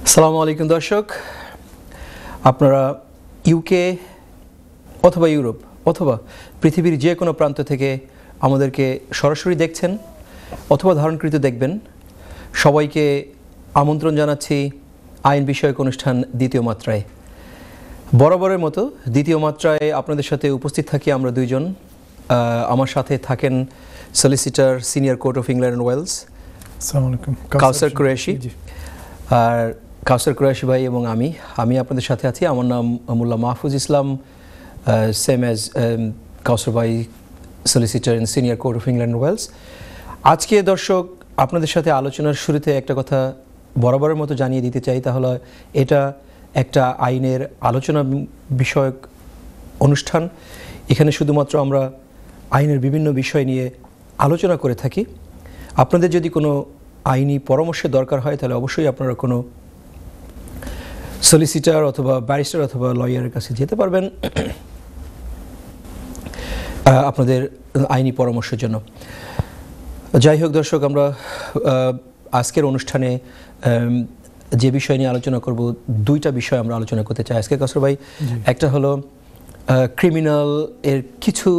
আসসালামু আলাইকুম দর্শক, আপনারা ইউকে অথবা ইউরোপ অথবা পৃথিবীর যে কোনো প্রান্ত থেকে আমাদেরকে সরাসরি দেখছেন অথবা ধারণকৃত দেখবেন। সবাইকে আমন্ত্রণ জানাচ্ছি আইন বিষয়ক অনুষ্ঠান দ্বিতীয় মাত্রায়। বরাবরের মতো দ্বিতীয় মাত্রায় আপনাদের সাথে উপস্থিত থাকি আমরা দুইজন। আমার সাথে থাকেন solicitor, senior court of England and Wales, আসসালামু আলাইকুম, কাউসার কুরাইশি। আর কাউসার কুরাইশি ভাই এবং আমি আপনাদের সাথে আছি। আমার নাম মোল্লা মাহফুজ ইসলাম, সেম অ্যাজ কাউসার ভাই, solicitor in senior court of England Wales. আজকে দর্শক আপনাদের সাথে আলোচনার শুরুতে একটা কথা বরাবরের মতো জানিয়ে দিতে চাই, তাহলে এটা একটা আইনের আলোচনা বিষয়ক অনুষ্ঠান। এখানে শুধুমাত্র আমরা আইনের বিভিন্ন বিষয় নিয়ে আলোচনা করে থাকি। আপনাদের যদি কোনো আইনি পরামর্শের দরকার হয় তাহলে অবশ্যই আপনারা কোনো সলিসিটার অথবা ব্যারিস্টার অথবা লয়ারের কাছে যেতে পারবেন আপনাদের আইনি পরামর্শের জন্য। যাই হোক দর্শক, আমরা আজকের অনুষ্ঠানে যে বিষয় নিয়ে আলোচনা করব, দুইটা বিষয় আমরা আলোচনা করতে চাই আজকে কাউসার ভাই। একটা হলো ক্রিমিনাল এর কিছু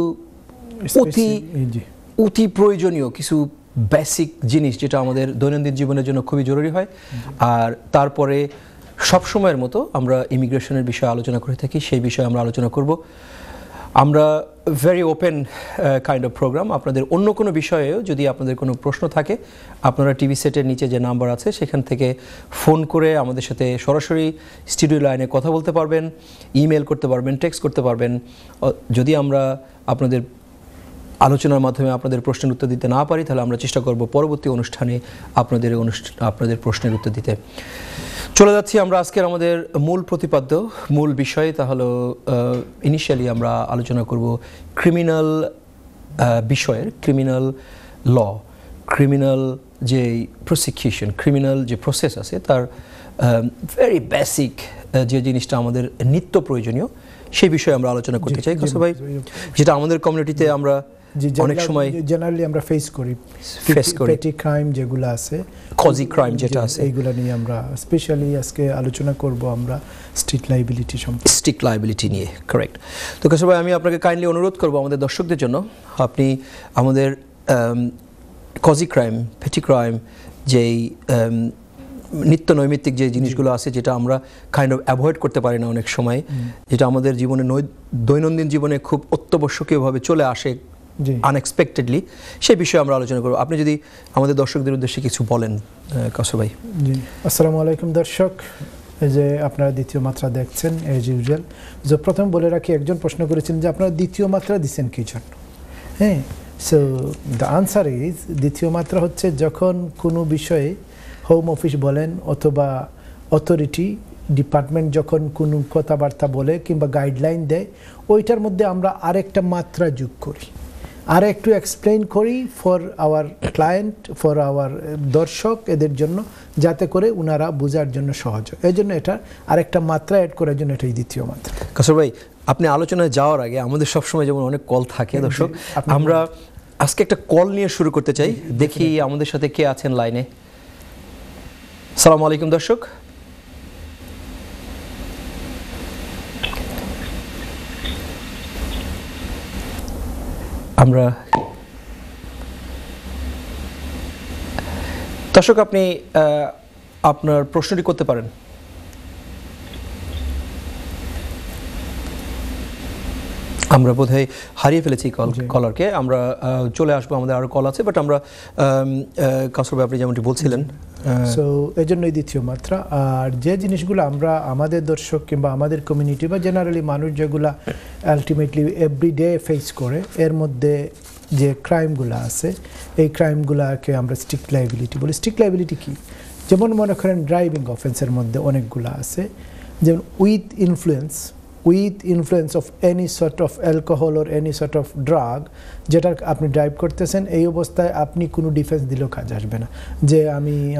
অতি প্রয়োজনীয় কিছু বেসিক জিনিস যেটা আমাদের দৈনন্দিন জীবনের জন্য খুবই জরুরি হয়। আর তারপরে সবসময়ের মতো আমরা ইমিগ্রেশনের বিষয়ে আলোচনা করে থাকি, সেই বিষয়ে আমরা আলোচনা করব। আমরা very open kind of programme. আপনাদের অন্য কোনো বিষয়েও যদি আপনাদের কোনো প্রশ্ন থাকে, আপনারা টিভি সেটের নিচে যে নাম্বার আছে সেখান থেকে ফোন করে আমাদের সাথে সরাসরি স্টুডিও লাইনে কথা বলতে পারবেন, ইমেল করতে পারবেন, টেক্সট করতে পারবেন। যদি আমরা আপনাদের আলোচনার মাধ্যমে আপনাদের প্রশ্নের উত্তর দিতে না পারি তাহলে আমরা চেষ্টা করব পরবর্তী অনুষ্ঠানে আপনাদের প্রশ্নের উত্তর দিতে। চলে যাচ্ছি আমরা আজকের আমাদের মূল প্রতিপাদ্য, মূল বিষয়। তাহলে ইনিশিয়ালি আমরা আলোচনা করব ক্রিমিনাল বিষয়ের, ক্রিমিনাল ল, ক্রিমিনাল যে প্রসিকিউশন, ক্রিমিনাল যে প্রসেস আছে তার ভেরি বেসিক যে জিনিসটা আমাদের নিত্য প্রয়োজনীয়, সেই বিষয়ে আমরা আলোচনা করতে চাই কাউসার ভাই, যেটা আমাদের কমিউনিটিতে আমরা অনেক সময় জেনারেলি আমরা ফেস করি পেটি ক্রাইম যেগুলো আছে, কজি ক্রাইম যেটা আছে, এইগুলো নিয়ে আমরা স্পেশালি আজকে আলোচনা করব আমরা স্ট্রিট লায়াবিলিটি সম্পর্কে, স্ট্রিট লায়াবিলিটি নিয়ে। কারেক্ট। তো কাউসার ভাই, আমি আপনাকে কাইন্ডলি অনুরোধ করব আমাদের দর্শকদের জন্য আপনি আমাদের কজি ক্রাইম, পেটি ক্রাইম, যেই নিত্য নৈমিত্তিক যে জিনিসগুলো আছে যেটা আমরা কাইন্ড অফ অ্যাভয়েড করতে পারি না অনেক সময়, যেটা আমাদের জীবনে দৈনন্দিন জীবনে খুব অত্যাবশ্যকীয়ভাবে চলে আসে আনএক্সপেক্টেডলি, সেই বিষয়ে আমরা আলোচনা করব। আপনি যদি আমাদের দর্শকদের উদ্দেশ্যে কিছু বলেন কাউসার ভাই। জি, আসসালামু আলাইকুম দর্শক, এই যে আপনারা দ্বিতীয় মাত্রা দেখছেন এজ ইউজুয়াল। যে প্রথম বলে রাখি, একজন প্রশ্ন করেছেন যে আপনারা দ্বিতীয় মাত্রা দিচ্ছেন কী জন্য। হ্যাঁ, সো দ্য আনসার ইজ, দ্বিতীয় মাত্রা হচ্ছে যখন কোনো বিষয়ে হোম অফিস বলেন অথবা অথরিটি ডিপার্টমেন্ট যখন কোনো কথাবার্তা বলে কিংবা গাইডলাইন দেয়, ওইটার মধ্যে আমরা আরেকটা মাত্রা যোগ করি, আর একটু এক্সপ্লেইন করি for our client, for our দর্শক, এদের জন্য, যাতে করে ওনারা বোঝার জন্য সহজ হয়। এই জন্য এটা আরেকটা মাত্রা অ্যাড করার জন্য এটাই দ্বিতীয় মাত্রা। কাউসার ভাই, আপনি আলোচনায় যাওয়ার আগে আমাদের সবসময় যেমন অনেক কল থাকে দর্শক, আমরা আজকে একটা কল নিয়ে শুরু করতে চাই। দেখি আমাদের সাথে কে আছেন লাইনে। আসসালামু আলাইকুম দর্শক। আমরা দর্শক, আপনি আপনার প্রশ্নটি করতে পারেন। আমরা বোধহয় হারিয়ে ফেলেছি কলারকে। আমরা চলে আসবো, আমাদের আরও কল আছে, বাট আমরা কাউসার ভাই আপনি যেমনটি বলছিলেন, সো এই জন্যই দ্বিতীয় মাত্রা। আর যে জিনিসগুলো আমরা আমাদের দর্শক কিংবা আমাদের কমিউনিটি বা জেনারেলি মানুষ যেগুলো আলটিমেটলি এভরিডে ফেস করে, এর মধ্যে যে ক্রাইমগুলো আছে, এই ক্রাইমগুলোকে আমরা স্ট্রিক্ট লায়াবিলিটি বলি। স্ট্রিক্ট লায়াবিলিটি কী? যেমন মনে করেন ড্রাইভিং অফেন্সের মধ্যে অনেকগুলো আছে, যেমন with influence of any sort of alcohol or any sort of drug, যেটা আপনি ড্রাইভ করতেছেন, এই অবস্থায় আপনি কোনো ডিফেন্স দিলেও কাজ আসবে না যে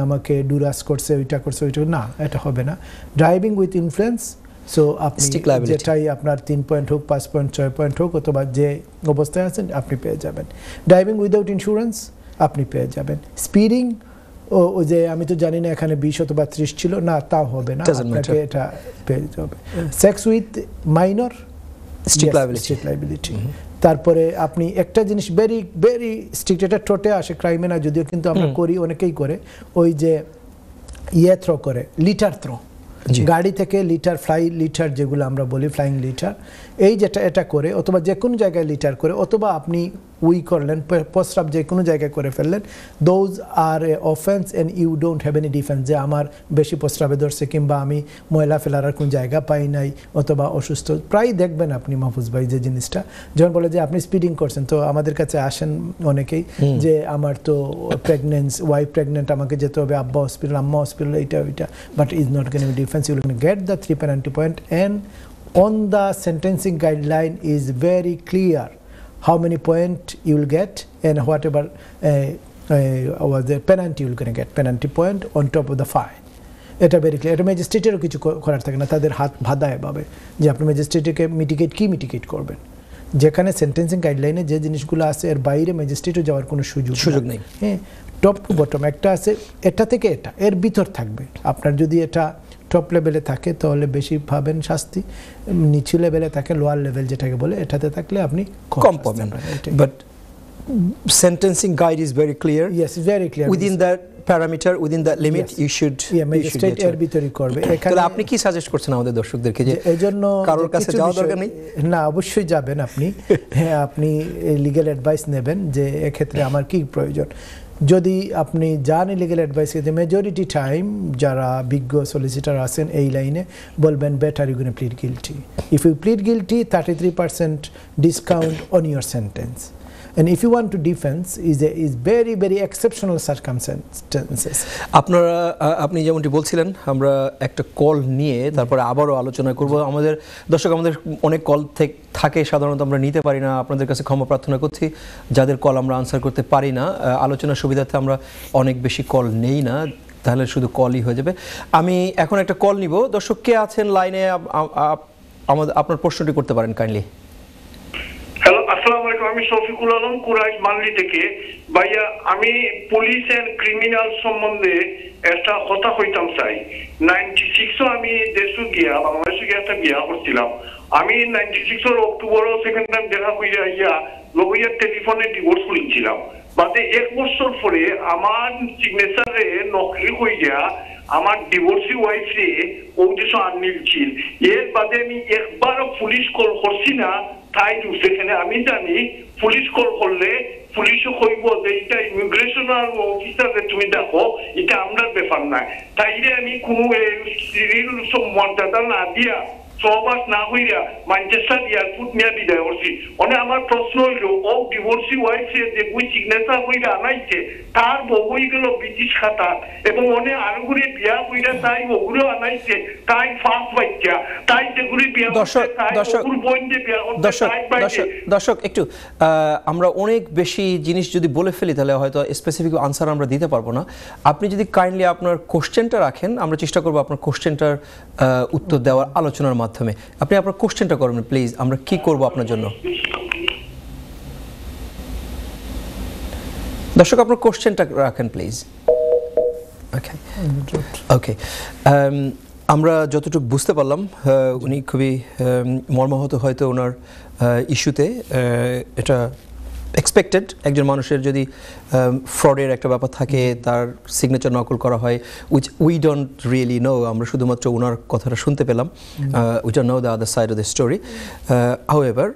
আমাকে ডুরাস করছে, ওইটা করছে, ওইটা না, এটা হবে না। ড্রাইভিং উইথ ইনফ্লুয়েন্স, সো আপনি যেটাই আপনার 3 পয়েন্ট হোক, 5 পয়েন্ট, 6 পয়েন্ট হোক, অথবা যে অবস্থায় আছেন আপনি পেয়ে যাবেন। ড্রাইভিং উইদাউট ইন্স্যুরেন্স আপনি পেয়ে যাবেন। স্পিডিং ওই যে আমি তো জানি না এখানে 20 অথবা 30 ছিল না, তাও হবে না, Doesn't আপনাকে matter. এটা পেয়ে হবে। Sex with minor, Strict liability. Liability. তারপরে আপনি একটা জিনিস ভেরি ভেরি স্ট্রিক্ট, এটা টোটে আসে ক্রাইমে না যদিও, কিন্তু আমরা করি, অনেকেই করে, ওই যে থ্রো করে, লিটার থ্রো, গাড়ি থেকে লিটার, ফ্লাই লিটার যেগুলো আমরা বলি, ফ্লাইং লিটার, এই যেটা এটা করে, অথবা যে কোনো জায়গায় লিটার করে, অথবা আপনি উই করলেন, প্রস্রাব যে কোনো জায়গায় করে ফেললেন, those are a offence and you don't have any defence, যে আমার বেশি প্রস্রাবে ধরছে কিংবা আমি ময়লা ফেলার আর কোনো জায়গা পাই নাই অথবা অসুস্থ। প্রায় দেখবেন আপনি মাহফুজ ভাই যে জিনিসটা, যখন বলে যে আপনি স্পিডিং করছেন, তো আমাদের কাছে আসেন অনেকেই যে আমার তো ওয়াইফ প্রেগনেন্ট, আমাকে যেতে হবে আব্বা হসপিটাল, আম্মা হসপিটাল, এইটা ওইটা, but is not going to be defence, you will get the 3 penalty point, and on the sentencing guideline is very clear how many point you will get and whatever was the penalty you will going to get, penalty point on top of the fine. এটা very clear. এটা ম্যাজিস্ট্রেটেরও কিছু করার থাকে না, তাদের হাত বাঁধা এভাবে যে আপনি ম্যাজিস্ট্রেটকে মিটিগেট করবেন। যেখানে সেন্টেন্সিং গাইডলাইনে যে জিনিসগুলো আছে এর বাইরে ম্যাজিস্ট্রেটও যাওয়ার কোনো সুযোগ নেই। হ্যাঁ, টপ টু বটম একটা আছে, এটা থেকে এটা, এর ভিতর থাকবে। আপনার যদি এটা টপ লেভেলে থাকে তাহলে বেশি পাবেন শাস্তি, নিচু লেভেলে থাকে, লোয়ার লেভেল যেটাকে বলে, এটাতে থাকলে আপনি কম পাবেন। But sentencing guide is very clear. Yes, very clear. Within that parameter, within that limit, Yes. you should. Magistrate এর ভিতরই করবে। তাহলে আপনি কি সাজেস্ট করছেন আমাদের দর্শকদেরকে, যে এজন্য কারোর কাছে যাওয়া দরকার নেই? না, অবশ্যই যাবেন আপনি। হ্যাঁ, আপনি লিগ্যাল অ্যাডভাইস নেবেন যে এক্ষেত্রে আমার কি প্রয়োজন। যদি আপনি যান লিগ্যাল অ্যাডভাইস, মেজরিটি টাইম যারা বিজ্ঞ সলিসিটার আছেন এই লাইনে বলবেন better you gonna plead guilty. If you plead guilty 33% discount on your sentence, and if you want to defense is very very exceptional circumstances. আপনি যেমনটি বলছিলেন, আমরা একটা কল নিয়ে তারপরে আবারও আলোচনা করব। আমাদের দর্শক, আমাদের অনেক কল থাকে, সাধারণত আমরা নিতে পারি না, আপনাদের কাছে ক্ষমা প্রার্থনা করছি যাদের কল আমরা আনসার করতে পারি না। আলোচনার সুবিধার্থে আমরা অনেক বেশি কল নেই না, তাহলে শুধু কলই হয়ে যাবে। আমি এখন একটা কল নিব। দর্শক কে আছেন লাইনে, আমাদের আপনার প্রশ্নটি করতে পারেন কাইন্ডলি। হ্যালো, আসসালামু আলাইকুম। আমি শফিকুল আলম, কুরাইশ মানলি থেকে। ভাইয়া, আমি পুলিশ এন্ড ক্রিমিনাল সম্বন্ধে একটা কথা কইতাম চাই। 96 আমি দেশে গিয়া, বাংলাদেশে গিয়া একটা বিয়া করছিলাম। আমি 96 অক্টোবর সেকেন্ড টাইম দেখা কইরা ইয়া লগইয়া টেলিফোনে ডিভোর্স করেছিলাম। বাদে 1 বছর পরে আমার সিগনেচারে নকলি কইরা আমার ডিভোর্সি ওয়াইফে ওই দেশ আনিল ছিল। এর বাদে আমি একবারও পুলিশ কল করছি না, তাই সেখানে আমি জানি পুলিশ কল করলে পুলিশও কইব যে এটা ইমিগ্রেশন আর অফিসারে তুমি দেখো, এটা আমরা ব্যাপার না। তাইলে আমি কোনো মর্যাদা না দিয়া, সহবাস না হইয়া ম্যানচেস্টার এয়ারপোর্ট নিয়ে বিদায় করছি। মানে আমার প্রশ্ন হইল, ও ডিভোর্সি ওয়াইফে যে বই সিগনেচার হইয়া আনাইছে তার বই গেল ব্রিটিশ খাতা, এবং অনেক আরগুড়ি বিয়া হইয়া তাই ওগুলো আনাইছে, তাই ফাঁস বাচ্চা, তাই যেগুলি বিয়া দর্শক একটু আমরা অনেক বেশি জিনিস যদি বলে ফেলি তাহলে হয়তো স্পেসিফিক আনসার আমরা দিতে পারবো না। আপনি যদি কাইন্ডলি আপনার কোশ্চেনটা রাখেন, আমরা চেষ্টা করবো আপনার কোশ্চেনটার উত্তর দেওয়ার আলোচনার মাধ্যমে। আপনি আপনার কোশ্চেনটা করবেন প্লিজ, আমরা কি করব আপনার জন্য। দর্শক, আপনার কোশ্চেনটা রাখেন প্লিজ। ওকে, আমরা যতটুকু বুঝতে পারলাম উনি খুবই মর্মাহত হয়তো ওনার ইস্যুতে। এটা এক্সপেক্টেড, একজন মানুষের যদি ফ্রডের একটা ব্যাপার থাকে, তার সিগনেচার নকল করা হয়, which we don't really know, আমরা শুধুমাত্র ওনার কথাটা শুনতে পেলাম, we don't know the other side of the story. However,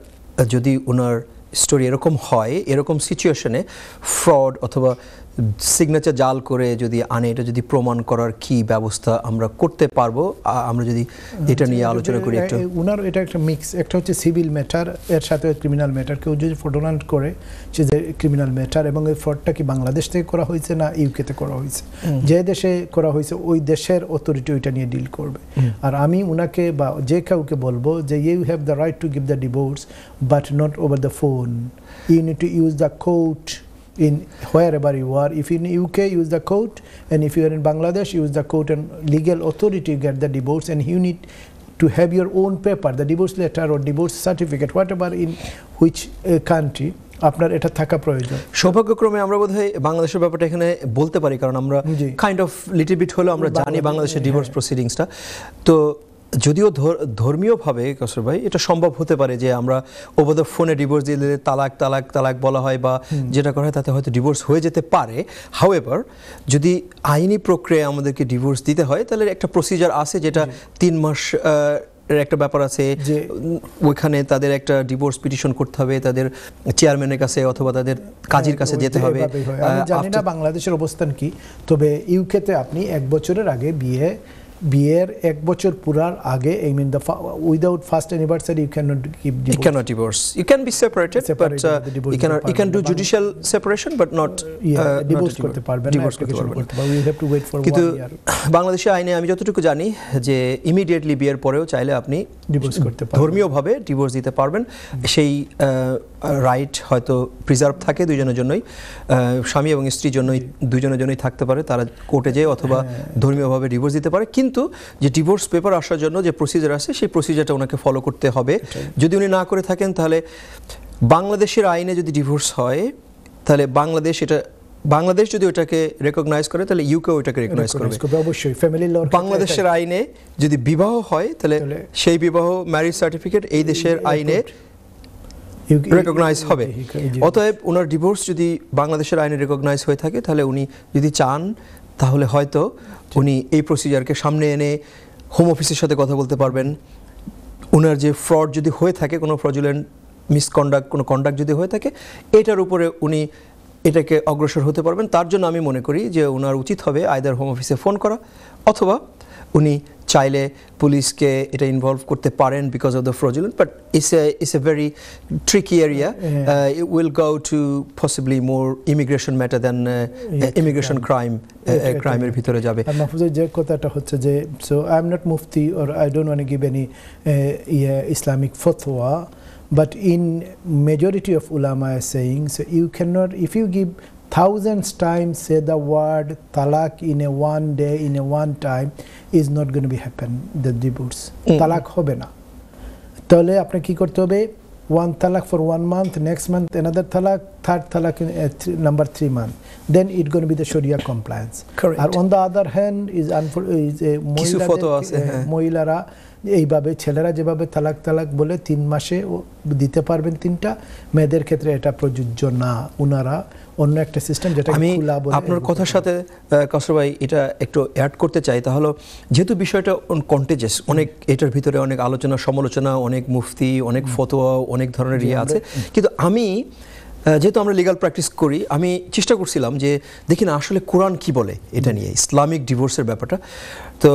যদি ওনার স্টোরি এরকম হয়, এরকম সিচুয়েশনে ফ্রড অথবা সিগনেচার জাল করে যদি আনে, এটা যদি প্রমাণ করার কি ব্যবস্থা আমরা করতে পারবো, আমরা যদি এটা নিয়ে আলোচনা করি একটু। উনার এটা একটা মিক্স, একটা হচ্ছে সিভিল ম্যাটার, এর সাথে ক্রিমিনাল ম্যাটার। কেউ যদি ফ্রডুলেন্ট করে সে যে ক্রিমিনাল ম্যাটার, এবং এই ফ্রডটা কি বাংলাদেশ থেকে করা হয়েছে না ইউকেতে করা হয়েছে, যে দেশে করা হয়েছে ওই দেশের অথরিটি ওইটা নিয়ে ডিল করবে। আর আমি উনাকে বা যে কাউকে বলবো যে you have the right to give the divorce, but not over the phone. You need to use the court in wherever you are. If in UK, use the court, and if you are in Bangladesh, use the court and legal authority to get the divorce, and you need to have your own paper, the divorce letter or divorce certificate, whatever in which country, আপনার এটা থাকা প্রয়োজন। সৌভাগ্যক্রমে আমরা বোধহয় বাংলাদেশের ব্যাপারটা এখানে বলতে পারি, কারণ আমরা কাইন্ড অফ লিটল বিট হলেও আমরা জানি বাংলাদেশের ডিভোর্স প্রসিডিংসটা। তো যদিও ধর্মীয়ভাবে কসর ভাই এটা সম্ভব হতে পারে যে আমরা ওভার দ্য ফোনে ডিভোর্স দিলে তালাক তালাক তালাক বলা হয় বা যেটা করা হয় তাতে হয়তো ডিভোর্স হয়ে যেতে পারে। হাউএভার যদি আইনি প্রক্রিয়ায় আমাদেরকে ডিভোর্স দিতে হয় তাহলে একটা প্রসিজার আছে, যেটা 3 মাস একটা ব্যাপার আছে, যে ওইখানে তাদের একটা ডিভোর্স পিটিশন করতে হবে, তাদের চেয়ারম্যানের কাছে অথবা তাদের কাজীর কাছে যেতে হবে। আমি জানি না বাংলাদেশের অবস্থান কি, তবে ইউকেতে আপনি 1 বছরের আগে বিয়ের 1 বছর পুরার আগে, I mean without first anniversary you cannot give divorce. You cannot divorce. You can be separated, but you can do judicial separation, but not divorce করতে পারবেন না, application করতে পারবেন। We have to wait for 1 year. বাংলাদেশের আইনে আমি যতটুকু জানি যে ইমিডিয়েটলি বিয়ের পরেও চাইলে আপনি ডিভোর্স করতে পারবেন, ধর্মীয়ভাবে ডিভোর্স দিতে পারবেন। সেই রাইট হয়তো প্রিজার্ভ থাকে দুইজনের জন্যই, স্বামী এবং স্ত্রীর জন্যই, দুইজনের জন্যই থাকতে পারে। তারা কোর্টে যেয়ে অথবা ধর্মীয়ভাবে ডিভোর্স দিতে পারে, কিন্তু যে ডিভোর্স পেপার আসার জন্য যে প্রসিজার আছে সেই প্রসিজারটা ওনাকে ফলো করতে হবে। যদি উনি না করে থাকেন তাহলে বাংলাদেশের আইনে যদি ডিভোর্স হয় তাহলে বাংলাদেশ যদি ওটাকে রেকগনাইজ করে তাহলে ইউকে ওটাকে রেকগনাইজ করবে অবশ্যই। ফ্যামিলি ল বাংলাদেশের আইনে যদি বিবাহ হয় তাহলে সেই বিবাহ ম্যারেজ সার্টিফিকেট এই দেশের আইনে রেকগনাইজ হবে। অতএব ওনার ডিভোর্স যদি বাংলাদেশের আইনে রেকগনাইজ হয়ে থাকে তাহলে উনি যদি চান তাহলে হয়তো উনি এই প্রসিজারকে সামনে এনে হোম অফিসের সাথে কথা বলতে পারবেন। ওনার যে ফ্রড যদি হয়ে থাকে, কোনো ফ্রডুলেন্ট মিসকন্ডাক্ট, কোনো কন্ডাক্ট যদি হয়ে থাকে, এটার উপরে উনি এটাকে অগ্রসর হতে পারবেন। তার জন্য আমি মনে করি যে ওনার উচিত হবে আইদার হোম অফিসে ফোন করা, অথবা উনি চাইলে পুলিশকে এটা ইনভলভ করতে পারেন because of the fraudulent, but it's a very tricky area. It will go to possibly more immigration matter than immigration crime-এর ভিতরে যাবে। আর মাহফুজের যে কথাটা হচ্ছে যে, so I'm not mufti or I don't want to give any Islamic fatwa, but in majority of ulama are saying, so you cannot, if you give thousands times say the word talaq in a one day, in a one time, is not going to be happen, the divorce. Talaq hobe na, তাহলে আপনি কি করতে হবে, 1 talaq for 1 month, next month another talaq, third talaq in number 3 month, then it going to be the Sharia compliance. Correct. R on the other hand is মহিলারা এইভাবে, ছেলেরা যেভাবে তালাক বলে 3 মাসে দিতে পারবেন 3টা, মেয়েদের ক্ষেত্রে এটা প্রযোজ্য না। ওনারা অন্য একটা সিস্টেম, যেটা আমি আপনার কথার সাথে কসর ভাই এটা একটু অ্যাড করতে চাই। তাহলে যেহেতু বিষয়টা কন্টেজিয়াস, অনেক এটার ভিতরে অনেক আলোচনা সমালোচনা, অনেক মুফতি, অনেক ফতোয়া, অনেক ধরনের আছে, কিন্তু আমি যেহেতু আমরা লিগাল প্র্যাকটিস করি, আমি চেষ্টা করছিলাম যে দেখি না আসলে কোরআন কি বলে এটা নিয়ে, ইসলামিক ডিভোর্সের ব্যাপারটা। তো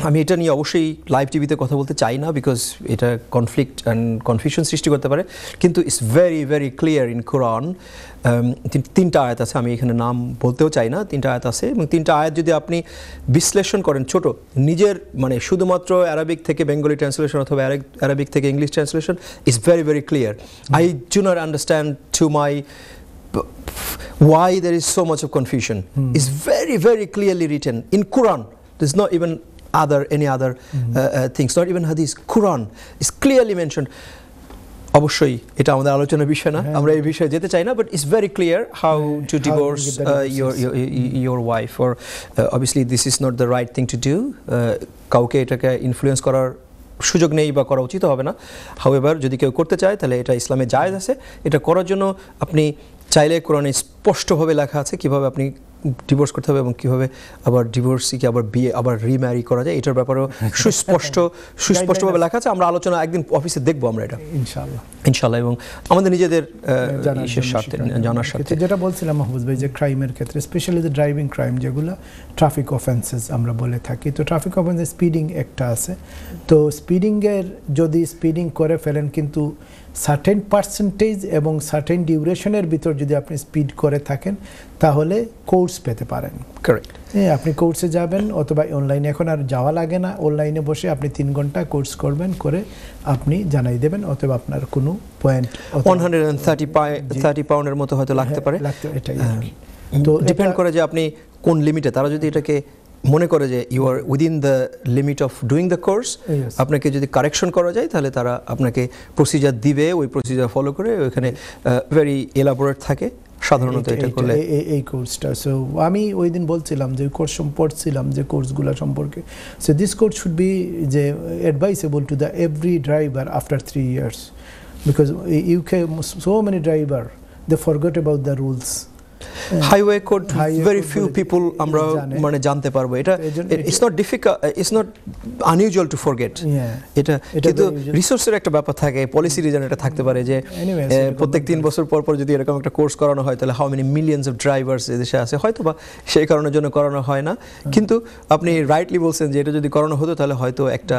আমি এটা নিয়ে অবশ্যই লাইভ টিভিতে কথা বলতে চাই না, বিকজ এটা কনফ্লিক্ট অ্যান্ড কনফিউশন সৃষ্টি করতে পারে, কিন্তু it's very very clear in Quran. 3টা আয়াত আছে, আমি এখানে নাম বলতেও চাই না, 3টা আয়াত আছে, এবং 3টা আয়াত যদি আপনি বিশ্লেষণ করেন ছোট নিজের, মানে শুধুমাত্র অ্যারাবিক থেকে বেঙ্গলি ট্রান্সলেশন অথবা অ্যারাবিক থেকে English translation, is very very clear. I do not understand to my why there is so much of confusion. It's very very clearly written in Quran. There's not even any other things, not even hadith. Quran is clearly mentioned. অবশ্যই এটা আমাদের আলোচনার বিষয় না, আমরা এই বিষয়ে যেতে চাই না, but it's very clear how to divorce your wife, or obviously this is not the right thing to do. কাউকে এটাকে ইনফ্লুয়েন্স করার সুযোগ নেই বা করা উচিত হবে না। হাউএভার যদি কেউ করতে চায় তাহলে এটা ইসলামে জায়েজ আছে। এটা করার জন্য আপনি চাইলে কোরআনে স্পষ্টভাবে লেখা আছে কিভাবে আপনি ডিভোর্স করতে হবে এবং কীভাবে আবার ডিভোর্সকে আবার বিয়ে আবার রিম্যারি করা যায়, এটার ব্যাপারেও সুস্পষ্টভাবে লেখা আছে। আমরা আলোচনা একদিন অফিসে দেখবো আমরা এটা ইনশাআল্লাহ, এবং আমাদের নিজেদের স্বার্থে, জানার স্বার্থে। যেটা বলছিলাম মাহফুজ ভাই, যে ক্রাইমের ক্ষেত্রে স্পেশালি যে ড্রাইভিং ক্রাইম, যেগুলো ট্রাফিক অফেন্সেস আমরা বলে থাকি, তো ট্রাফিক অফেন্সে স্পিডিং একটা আছে। তো স্পিডিংয়ের যদি স্পিডিং করে ফেলেন কিন্তু সার্টেন পার্সেন্টেজ এবং সার্টেন ডিউরেশনের ভিতর যদি আপনি স্পিড করে থাকেন তাহলে কোর্স পেতে পারেন। কারেক্ট। আপনি কোর্সে যাবেন, অথবা অনলাইনে, এখন আর যাওয়া লাগে না, অনলাইনে বসে আপনি 3 ঘন্টা কোর্স করবেন, করে আপনি জানাই দেবেন, অথবা আপনার কোনো পয়েন্ট 130 পাউন্ডের মতো হয়তো লাগতে পারে। এটাই তো ডিপেন্ড করে যে আপনি কোন লিমিটে, তারা যদি এটাকে মনে করে যে you are within the limit of doing the course, Yes. আপনাকে যদি কারেকশন করা যায় তাহলে তারা আপনাকে প্রসিজার দিবে, ওই প্রসিজার ফলো করে ওইখানে ভেরি এলাবোরেট থাকে সাধারণত এটা করলে। এই কোর্সটা, সো আমি ওই দিন বলছিলাম যে কোর্স পড়ছিলাম যে কোর্সগুলো সম্পর্কে, so this course should be যে advisable to the every driver after 3 years, because UK so many driver they forgot about the rules. Highway code very code few বলে পিপল আমরা জানে। মানে জানতে পারবো এটা। It's not difficult, it's not unusual to forget এটা, কিন্তু রিসোর্সের একটা ব্যাপার থাকে, পলিসি রিজন এটা থাকতে পারে যে Anyways, প্রত্যেক 3 বছর পর পর যদি এরকম একটা কোর্স করানো হয় তাহলে how many millions of drivers এদেশে আছে, হয়তো বা সেই কারণের জন্য করানো হয় না। কিন্তু আপনি রাইটলি বলছেন যে এটা যদি করানো হতো তাহলে হয়তো একটা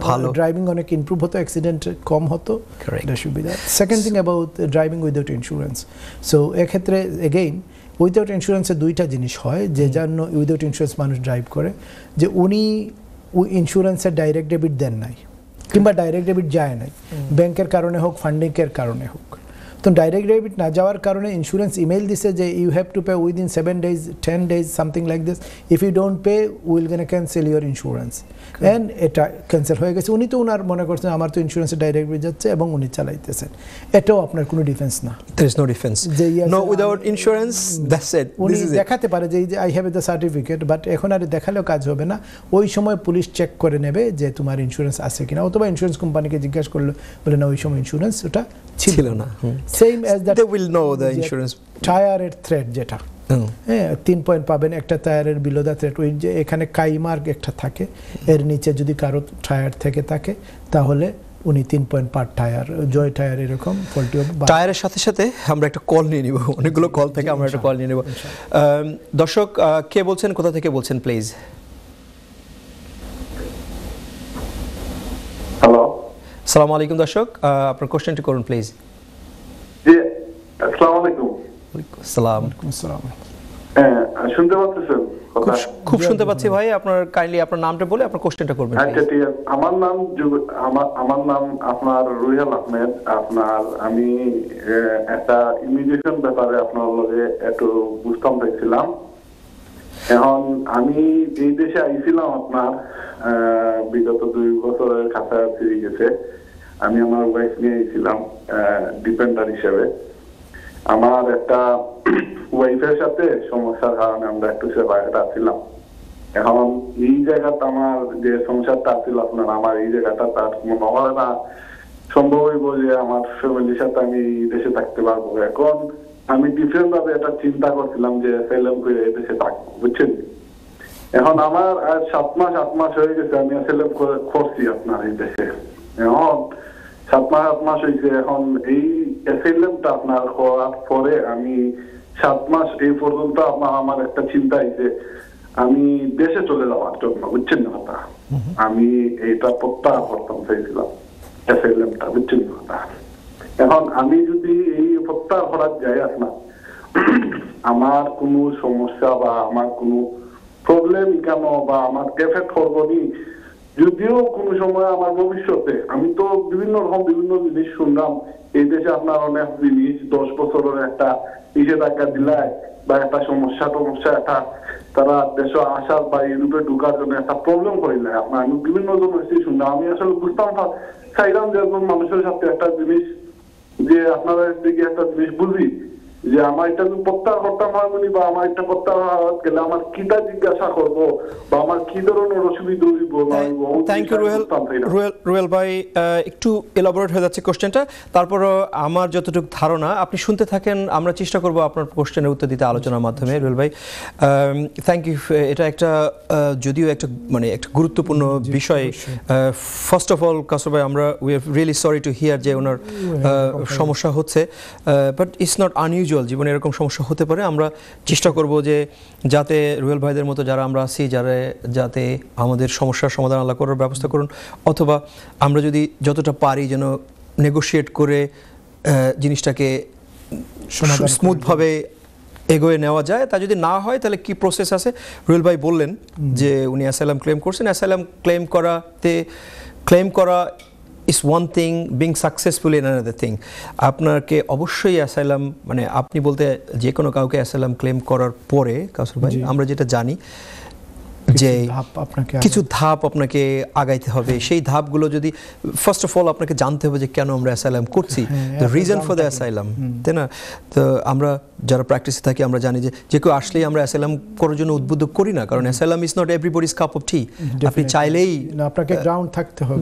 ভালো ড্রাইভিং অনেক ইমপ্রুভ হতো, অ্যাক্সিডেন্ট কম হতো। Correct. That should be that. Second thing about driving without insurance, so এক্ষেত্রে এগেইন উইদাউট ইন্স্যুরেন্সের দুইটা জিনিস হয়, যে জন্য উইদাউট ইন্স্যুরেন্স মানুষ ড্রাইভ করে, যে উনি ইন্স্যুরেন্সের ডাইরেক্ট ডেবিট দেন নাই কিংবা ডাইরেক্ট ডেবিট যায় নাই, ব্যাংকের কারণে হোক ফান্ডিংয়ের কারণে হোক। তো ডাইরেক্ট ডেবিট না যাওয়ার কারণে ইন্স্যুরেন্স ইমেল দিছে যে you have to pay within 7 days 10 days something like this, if you don't pay will gonna cancel your insurance, and এটা ক্যান্সেল হয়ে গেছে। উনি তো ওনার মনে করছেন আমার তো ইন্স্যুরেন্সে ডাইরেক্ট ডেবিট যাচ্ছে এবং উনি চালাইতেছেন, এটাও আপনার কোনো ডিফেন্স না। there is no defense, যে yes, no without insurance, that's it, উনি this is it. দেখাতে পারে যে I have the certificate, but এখন আর দেখালেও কাজ হবে না। ওই সময় পুলিশ চেক করে নেবে যে তোমার ইন্স্যুরেন্স আছে কিনা, অথবা ইন্স্যুরেন্স কোম্পানিকে জিজ্ঞাসা করলো, বলে না ওই সময় ইন্স্যুরেন্স ওটা ছিল না। Same as that They will know the insurance. টায়ারের থ্রেড যেটা, হ্যাঁ 3 পয়েন্ট পাবেন একটা টায়ারের বিলো দ্য থ্রেড, ওই যে এখানে কাইমার্ক একটা থাকে, এর নিচে যদি কারো টায়ার থেকে থাকে তাহলে উনি 3 পয়েন্ট পার টায়ার, জয় টায়ার এরকম ফল্টি হবে। টায়ারের সাথে সাথে আমরা একটা কল নিয়ে নিব, অনেকগুলো কল থেকে আমরা একটা কল নিয়ে নেব। দর্শক কে বলছেন, কোথা থেকে বলছেন প্লিজ? হ্যালো, আসসালামু আলাইকুম দর্শক, আপনার কোশ্চেনটি করুন প্লিজ। জি আসসালামু আলাইকুম। সালাম। আসসালাম। হ্যাঁ শুনতে পাচ্ছেন কথা? খুব শুনতে পাচ্ছি ভাই, আপনার কাইন্ডলি আপনার নামটা বলে আপনার কোশ্চেনটা করবেন আচ্ছা please। ঠিক আছে, আমার নাম আপনার রুহেল আহমেদ। আপনার আমি একটা ইমিগ্রেশন ব্যাপারে আপনার লগে একটু বুঝতাম চাইছিলাম। এখন আমি এই দেশে আইছিলাম আপনার বিগত 2 বছরের কাছাকাছি গেছে। আমি আমার ওয়াইফ নিয়ে আইছিলাম ডিপেন্ডার হিসেবে। আমার একটা ওয়াইফের সাথে সমস্যার কারণে আমরা একটু সেপারেট ছিলাম। এখন এই জায়গাটা আমার যে সংসারটা ছিল আপনার, আমার এই জায়গাটা তার মনে হয় না সম্ভব হইব যে আমার ফ্যামিলির সাথে আমি এই দেশে থাকতে পারবো। এখন আমি ডিফারেন্ট ভাবে এটা চিন্তা করছিলাম যে ফেলেম করে এই দেশে থাকবো, বুঝছেন। এখন আমার আর 7 মাস হয়ে গেছে আমি ফেলেম করছি আপনার এই দেশে। এখন 7 মাস হয়েছে। এখন এই এসএলএমটা আপনার করার পরে আমি 7 মাস এই পর্যন্ত আমার একটা চিন্তা হয়েছে আমি দেশে চলে যাওয়ার জন্য, বুঝছেন কথা। আমি এইটা প্রত্যাহার করতাম চাইছিলাম এসএলএমটা, বুঝছেন কথা। এখন আমি যদি এই প্রত্যাহার করার যাই আপনার, আমার কোনো সমস্যা বা আমার কোনো প্রবলেম কেন বা আমার এফেক্ট করবনি, যদিও কোনো সময় আমার ভবিষ্যতে আমি তো বিভিন্ন জিনিস শুনলাম এই দেশে আপনার অনেক জিনিস 10 বছরের একটা নিষেধাজ্ঞা দিলায় বা একটা সমস্যা একটা তারা দেশে আসার বা ইউরোপে ঢুকার জন্য একটা প্রবলেম করিলে আপনার, আমি বিভিন্ন জিনিস শুনলাম। আমি আসলে বুঝতাম চাইলাম যে একজন মানুষের সাথে একটা জিনিস যে আপনারা দিকে একটা জিনিস বুঝি যে আমার এটা প্রত্যাহার করতাম হয় বা আমার একটা প্রত্যাহার গেলে আমার কিটা জিজ্ঞাসা করবো বা আমার কি ধরনের অসুবিধা হইব। থ্যাংক ইউ রুয়েল ভাই, একটু এলাবোরেট হয়ে যাচ্ছে কোশ্চেনটা, তারপরও আমার যতটুকু ধারণা আপনি শুনতে থাকেন, আমরা চেষ্টা করব আপনার কোশ্চেনের উত্তর দিতে আলোচনার মাধ্যমে। রুয়েল ভাই থ্যাংক ইউ, এটা একটা যদিও একটা মানে একটা গুরুত্বপূর্ণ বিষয়। ফার্স্ট অফ অল কাসর ভাই, আমরা we are really sorry to hear যে ওনার সমস্যা হচ্ছে, বাট ইটস নট আনইউজুয়াল, জীবনে এরকম সমস্যা হতে পারে। আমরা চেষ্টা করব যে যাতে রুয়েল ভাইদের মতো যারা আমরা আছি যাতে আমাদের সমস্যার সমাধান আল্লাহ করার ব্যবস্থা করুন, অথবা আমরা যদি যতটা পারি যেন নেগোশিয়েট করে জিনিসটাকে স্মুথভাবে এগোয়ে নেওয়া যায়। তা যদি না হয় তাহলে কি প্রসেস আছে, রুয়েল ভাই বললেন যে উনি অ্যাসাইলাম ক্লেম করছেন। অ্যাসাইলাম ক্লেম করা is one thing, being successful in another thing. আপনাকে অবশ্যই অ্যাসাইলাম মানে আপনি বলতে যে কোনো কাউকে অ্যাসাইলাম ক্লেম করার পরে কাসর ভাই আমরা যেটা জানি যে আপনাকে কিছু ধাপ আপনাকে আগাইতে হবে। সেই ধাপগুলো যদি ফার্স্ট অফ অল আপনাকে জানতে হবে যে কেন আমরা অ্যাসাইলাম করছি, the reason for the asylum, তাই না? তো আমরা যারা প্র্যাকটিসে থাকি আমরা জানি যে কেউ আসলেই আমরা অ্যাসাইলাম করার জন্য উদ্বুদ্ধ করি না, কারণ asylum is not everybody's cup of tea. আপনি চাইলেই আপনাকে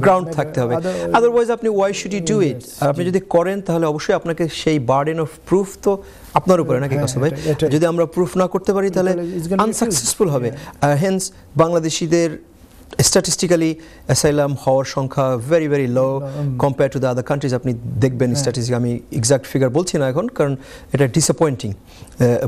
গ্রাউন্ড থাকতে হবে, আদারওয়াইজ আপনি why should you do it? আর আপনি যদি করেন তাহলে অবশ্যই আপনাকে সেই বার্ডেন অফ প্রুফ তো আপনার উপরে, নাকি কাসম ভাই? যদি আমরা প্রুফ না করতে পারি তাহলে আনসাকসেসফুল হবে। হেন্স বাংলাদেশিদের স্ট্যাটিস্টিক্যালি অ্যাসাইলাম হওয়ার সংখ্যা very very low compare to the other countries. আপনি দেখবেন স্ট্যাটিস্টিক, আমি এক্সাক্ট ফিগার বলছি না এখন, কারণ এটা ডিসঅ্যাপয়েন্টিং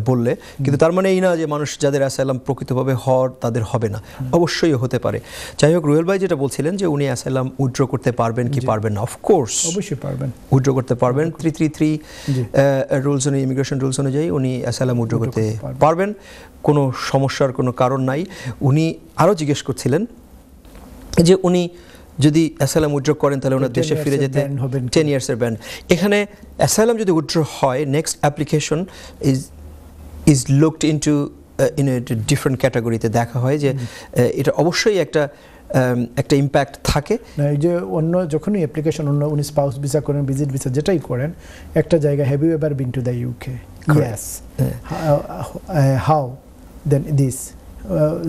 বললে, কিন্তু তার মানে এই না যে মানুষ যাদের অ্যাসাইলাম প্রকৃতভাবে হওয়ার তাদের হবে না, অবশ্যই হতে পারে। যাই হোক, রুহেল ভাই যেটা বলছিলেন যে উনি অ্যাসাইলাম উইথড্র করতে পারবেন কি পারবেন না, অফকোর্স অবশ্যই পারবেন, উইথড্র করতে পারবেন। 333 রুলস অনুযায়ী, ইমিগ্রেশন রুলস অনুযায়ী উনি অ্যাসাইলাম উইথড্র করতে পারবেন, কোনো সমস্যার কোনো কারণ নাই। উনি আরও জিজ্ঞেস করছিলেন যে উনি যদি অ্যাসাইলাম উইথড্র করেন তাহলে ওনার দেশে ফিরে যেতে 10 ইয়ার্সের ব্যান। এখানে অ্যাসাইলাম যদি উইথড্র হয়, next application is looked into in a different ক্যাটাগরিতে দেখা হয় যে এটা অবশ্যই একটা ইম্প্যাক্ট থাকে। এই যে অন্য যখনই অ্যাপ্লিকেশন, অন্য উনি স্পাউস ভিসা করেন, ভিজিট ভিসা যেটাই করেন, একটা জায়গা, have you ever been to the UK? Yes. How then this,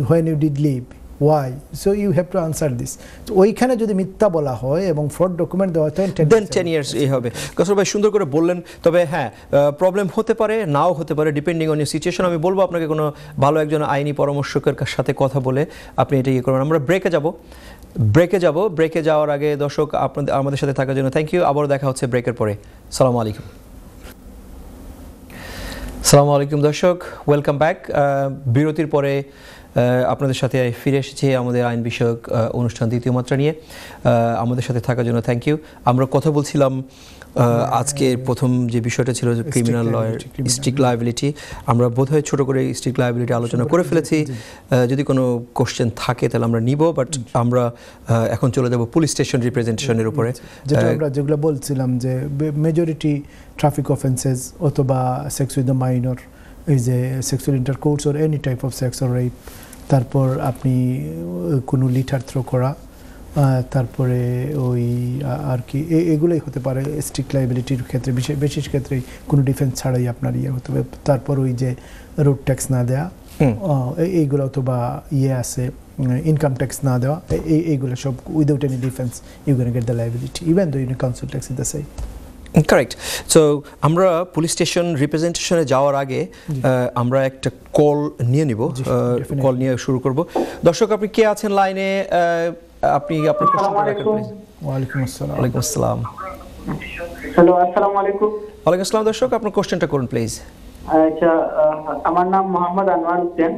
when you did leave, why? So you have to answer this. তো ওইখানে যদি মিথ্যা বলা হয় এবং ফ্রড ডকুমেন্ট দেওয়া হয় দেন 10 ইয়ার্স এই হবে। কাসর ভাই সুন্দর করে বললেন, তবে হ্যাঁ প্রবলেম হতে পারে, নাও হতে পারে, ডিপেন্ডিং অন ইউর সিচুয়েশন। আমি বলবো আপনাকে কোনো ভালো একজন আইনি পরামর্শকের সাথে কথা বলে আপনি এটা ইয়ে করবেন। আমরা ব্রেকে যাওয়ার আগে দর্শক আপনাদের আমাদের সাথে থাকার জন্য থ্যাংক ইউ। আবারও দেখা হচ্ছে ব্রেকের পরে। সালামু আলাইকুম। সালামু আলাইকুম দর্শক, ওয়েলকাম ব্যাক। বিরতির পরে আপনাদের সাথে ফিরে এসেছি আমাদের আইন বিষয়ক অনুষ্ঠান দ্বিতীয় মাত্রা নিয়ে। আমাদের সাথে থাকার জন্য থ্যাংক ইউ। আমরা কথা বলছিলাম আজকের প্রথম যে বিষয়টা ছিল ক্রিমিনাল লয়ের স্ট্রিক্ট লায়াবিলিটি। আমরা বোধহয় ছোট করে স্ট্রিক্ট লায়াবিলিটি আলোচনা করে ফেলেছি। যদি কোনো কোশ্চেন থাকে তাহলে আমরা নিব, বাট আমরা এখন চলে যাব পুলিশ স্টেশন রিপ্রেজেন্টেশনের উপরে, যেগুলো বলছিলাম যে মেজরিটি ট্রাফিক অফেন্সেস অথবা সেক্স উইথ দ্য মাইনর, এই যে sexual intercourse or any type of sex or rape, তারপর আপনি কোনো লিটার থ্রো করা, তারপরে ওই আর কি এগুলোই হতে পারে স্ট্রিক্ট লায়াবিলিটির ক্ষেত্রে। বিশেষ ক্ষেত্রে কোনো ডিফেন্স ছাড়াই আপনার ইয়ে হতে হবে। তারপর ওই যে রোড ট্যাক্স না দেওয়া, এইগুলো, অথবা ইয়ে আছে ইনকাম ট্যাক্স না দেওয়া, এইগুলো সব without any defence you can get the liability even though you council tax is the same. Correct. So আমরা পুলিশ স্টেশন রিপ্রেজেন্টেশনে যাওয়ার আগে আমরা একটা কল নিয়ে নিব, কল নিয়ে শুরু করব। দর্শক আপনি কে আছেন লাইনে? আপনি আপনার প্রশ্নটা রাখেন প্লিজ। ওয়ালাইকুম আসসালাম। ওয়ালাইকুম আসসালাম। হ্যালো, আসসালামু আলাইকুম। ওয়ালাইকুম আসসালাম। দর্শক আপনার কোশ্চেনটা করুন প্লিজ। আচ্ছা, আমার নাম মোহাম্মদ আনোয়ার হোসেন।